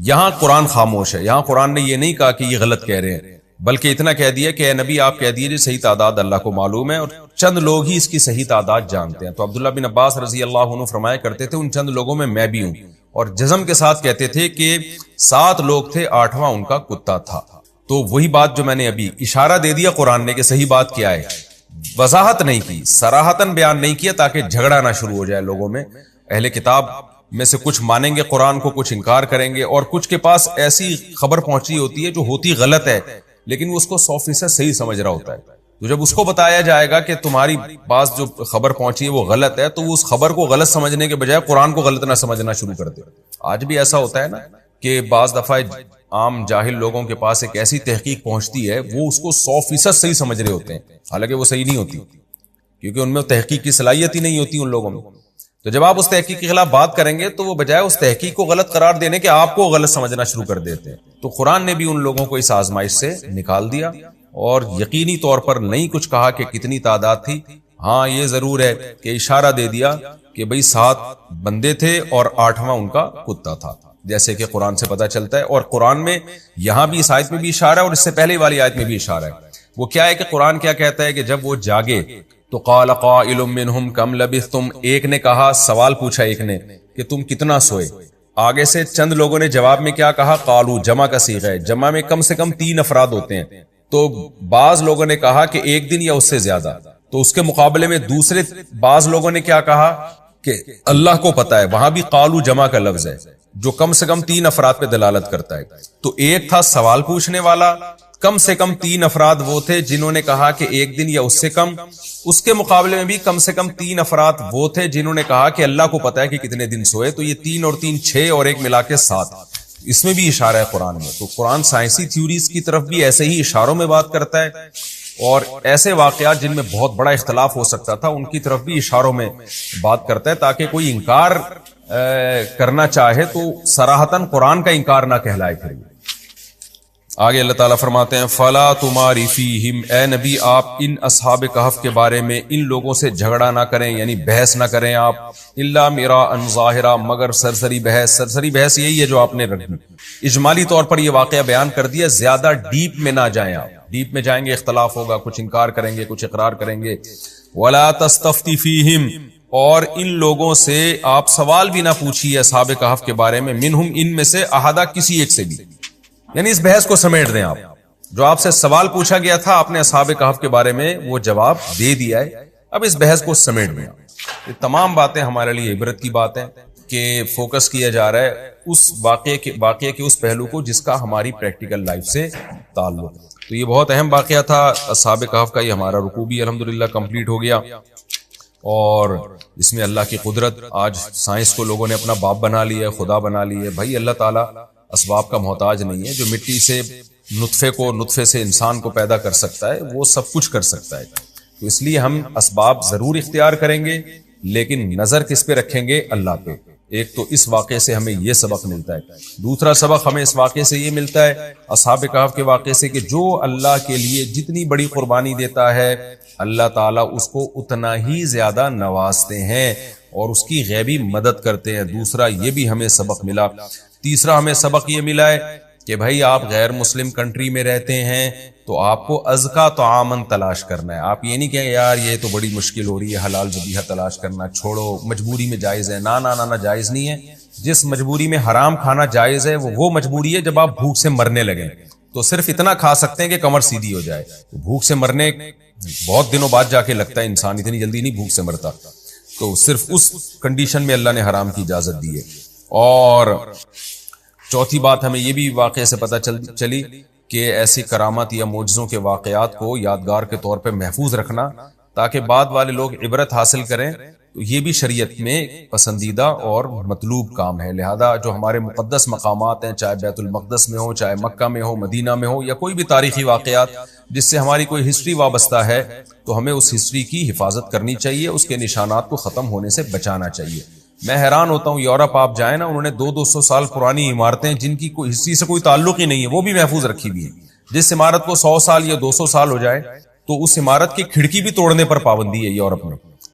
یہاں قرآن خاموش ہے، یہاں قرآن نے یہ نہیں کہا کہ یہ غلط کہہ رہے ہیں، بلکہ اتنا کہہ دیا کہ اے نبی آپ کہہ دیجیے صحیح تعداد اللہ کو معلوم ہے، اور چند لوگ ہی اس کی صحیح تعداد جانتے ہیں۔ تو عبداللہ بن عباس رضی اللہ عنہ فرمایا کرتے تھے ان چند لوگوں میں میں بھی ہوں، اور جزم کے ساتھ کہتے تھے کہ 7 لوگ تھے، 8واں ان کا کتا تھا۔ تو وہی بات جو میں نے ابھی اشارہ دے دیا قرآن نے کہ صحیح بات کیا ہے، وضاحت نہیں کی، صراحتاً بیان نہیں کیا تاکہ جھگڑا نہ شروع ہو جائے لوگوں میں۔ اہل کتاب میں سے کچھ مانیں گے قرآن کو، کچھ انکار کریں گے، اور کچھ کے پاس ایسی خبر پہنچی ہوتی ہے جو ہوتی غلط ہے لیکن وہ اس کو 100% صحیح سمجھ رہا ہوتا ہے، تو جب اس کو بتایا جائے گا کہ تمہاری پاس جو خبر پہنچی ہے وہ غلط ہے، تو وہ اس خبر کو غلط سمجھنے کے بجائے قرآن کو غلط نہ سمجھنا شروع کر دے۔ آج بھی ایسا ہوتا ہے نا کہ بعض دفعہ عام جاہل لوگوں کے پاس ایک ایسی تحقیق پہنچتی ہے وہ اس کو 100% صحیح سمجھ رہے ہوتے ہیں، حالانکہ وہ صحیح نہیں ہوتی، کیونکہ ان میں تحقیق کی صلاحیت ہی نہیں ہوتی ان لوگوں میں۔ تو جب آپ اس تحقیق کے خلاف بات کریں گے تو وہ بجائے اس تحقیق کو غلط قرار دینے کے آپ کو غلط سمجھنا شروع کر دیتے ہیں۔ تو قرآن نے بھی ان لوگوں کو اس آزمائش سے نکال دیا، اور یقینی طور پر نہیں کچھ کہا کہ کتنی تعداد تھی، ہاں یہ ضرور ہے کہ اشارہ دے دیا کہ بھئی 7 بندے تھے اور 8واں ان کا کتا تھا۔ جیسے کہ قرآن سے پتہ چلتا ہے. اور قرآن میں یہاں بھی اس آیت میں بھی اشارہ ہے اور اس سے پہلے والی آیت میں بھی اشارہ ہے. وہ کیا ہے کہ قرآن کیا کہتا ہے کہ جب وہ جاگے تو قال قائل منہم کم لبثتم، ایک نے کہا، سوال پوچھا ایک نے کہ تم کتنا سوئے. آگے سے چند لوگوں نے جواب میں کیا کہا، قالو، جمع کا صیغہ ہے، جمع میں کم سے کم 3 افراد ہوتے ہیں. تو بعض لوگوں نے کہا کہ ایک دن یا اس سے زیادہ. تو اس کے مقابلے میں دوسرے بعض لوگوں نے کیا کہا کہ اللہ کو پتا ہے. وہاں بھی قالو جمع کا لفظ ہے جو کم سے کم 3 افراد پہ دلالت کرتا ہے. تو ایک تھا سوال پوچھنے والا، کم سے کم 3 افراد وہ تھے جنہوں نے کہا کہ ایک دن یا اس سے کم. اس کے مقابلے میں بھی کم سے کم 3 افراد وہ تھے جنہوں نے کہا کہ اللہ کو پتا ہے کہ کتنے دن سوئے. تو یہ 3 اور 3 6 اور ایک ملا کے 7. اس میں بھی اشارہ ہے قرآن میں. تو قرآن سائنسی تھیوریز کی طرف بھی ایسے ہی اشاروں میں بات کرتا ہے اور ایسے واقعات جن میں بہت بڑا اختلاف ہو سکتا تھا ان کی طرف بھی اشاروں میں بات کرتا ہے تاکہ کوئی انکار کرنا چاہے تو صراحتاً قرآن کا انکار نہ کہلائے. پھر آگے اللہ تعالیٰ فرماتے ہیں فَلَا تُمَارِ فِيهِمْ، اے نبی آپ ان اصحاب کہف کے بارے میں ان لوگوں سے جھگڑا نہ کریں، یعنی بحث نہ کریں آپ. إِلَّا مِرَاءً ظَاهِرًا، مگر سرسری بحث. سرسری بحث یہی ہے جو آپ نے رکھی. اجمالی طور پر یہ واقعہ بیان کر دیا، زیادہ ڈیپ میں نہ جائیں آپ. ڈیپ میں جائیں گے اختلاف ہوگا، کچھ انکار کریں گے کچھ اقرار کریں گے. وَلَا تَسْتَفْتِ فِيهِمْ، اور ان لوگوں سے آپ سوال بھی نہ پوچھیے اصحاب کہف کے بارے میں، منہم، ان میں سے، احدا، کسی ایک سے بھی. یعنی اس بحث کو سمیٹ دیں آپ. جو آپ سے سوال پوچھا گیا تھا آپ نے اصحاب کہف کے بارے میں وہ جواب دے دیا ہے، اب اس بحث کو سمیٹ دیں. یہ تمام باتیں ہمارے لیے عبرت کی بات ہیں کہ فوکس کیا جا رہا ہے اس واقعے کے اس پہلو کو جس کا ہماری پریکٹیکل لائف سے تعلق. تو یہ بہت اہم واقعہ تھا اصحاب کہف کا. یہ ہمارا رکوع بھی الحمدللہ کمپلیٹ ہو گیا اور اس میں اللہ کی قدرت. آج سائنس کو لوگوں نے اپنا باپ بنا لیا ہے، خدا بنا لیا ہے. بھائی اللہ تعالیٰ اسباب کا محتاج نہیں ہے. جو مٹی سے نطفے سے انسان کو پیدا کر سکتا ہے وہ سب کچھ کر سکتا ہے. تو اس لیے ہم اسباب ضرور اختیار کریں گے لیکن نظر کس پہ رکھیں گے؟ اللہ پہ. ایک تو اس واقعے سے ہمیں یہ سبق ملتا ہے. دوسرا سبق ہمیں اس واقعے سے یہ ملتا ہے اصحاب کہف کے واقعے سے کہ جو اللہ کے لیے جتنی بڑی قربانی دیتا ہے اللہ تعالیٰ اس کو اتنا ہی زیادہ نوازتے ہیں اور اس کی غیبی مدد کرتے ہیں. دوسرا یہ بھی ہمیں سبق ملا. تیسرا ہمیں سبق یہ ملا ہے کہ بھائی آپ غیر مسلم کنٹری میں رہتے ہیں تو آپ کو ازکا طعامن تلاش کرنا ہے. آپ یہ نہیں کہ یار یہ تو بڑی مشکل ہو رہی ہے حلال ذبیحہ تلاش کرنا، چھوڑو، مجبوری میں جائز ہے. نہ جائز نہیں ہے. جس مجبوری میں حرام کھانا جائز ہے وہ مجبوری ہے جب آپ بھوک سے مرنے لگیں. تو صرف اتنا کھا سکتے ہیں کہ کمر سیدھی ہو جائے. بھوک سے مرنے بہت دنوں بعد جا کے لگتا ہے انسان اتنی جلدی نہیں بھوک سے مرتا. تو صرف اس کنڈیشن میں اللہ نے حرام کی اجازت دی ہے. اور چوتھی بات ہمیں یہ بھی واقعے سے پتہ چلی کہ ایسی کرامت یا معجزوں کے واقعات کو یادگار کے طور پہ محفوظ رکھنا تاکہ بعد والے لوگ عبرت حاصل کریں، تو یہ بھی شریعت میں پسندیدہ اور مطلوب کام ہے. لہذا جو ہمارے مقدس مقامات ہیں، چاہے بیت المقدس میں ہو، چاہے مکہ میں ہو، مدینہ میں ہو، یا کوئی بھی تاریخی واقعات جس سے ہماری کوئی ہسٹری وابستہ ہے، تو ہمیں اس ہسٹری کی حفاظت کرنی چاہیے، اس کے نشانات کو ختم ہونے سے بچانا چاہیے. میں حیران ہوتا ہوں یورپ آپ جائیں نا، انہوں نے 200 سال پرانی عمارتیں جن کی کوئی ہسٹری سے کوئی تعلق ہی نہیں ہے وہ بھی محفوظ رکھی ہوئی ہیں. جس عمارت کو 100 سال یا 200 سال ہو جائے تو اس عمارت کی کھڑکی بھی توڑنے پر پابندی ہے یورپ میں.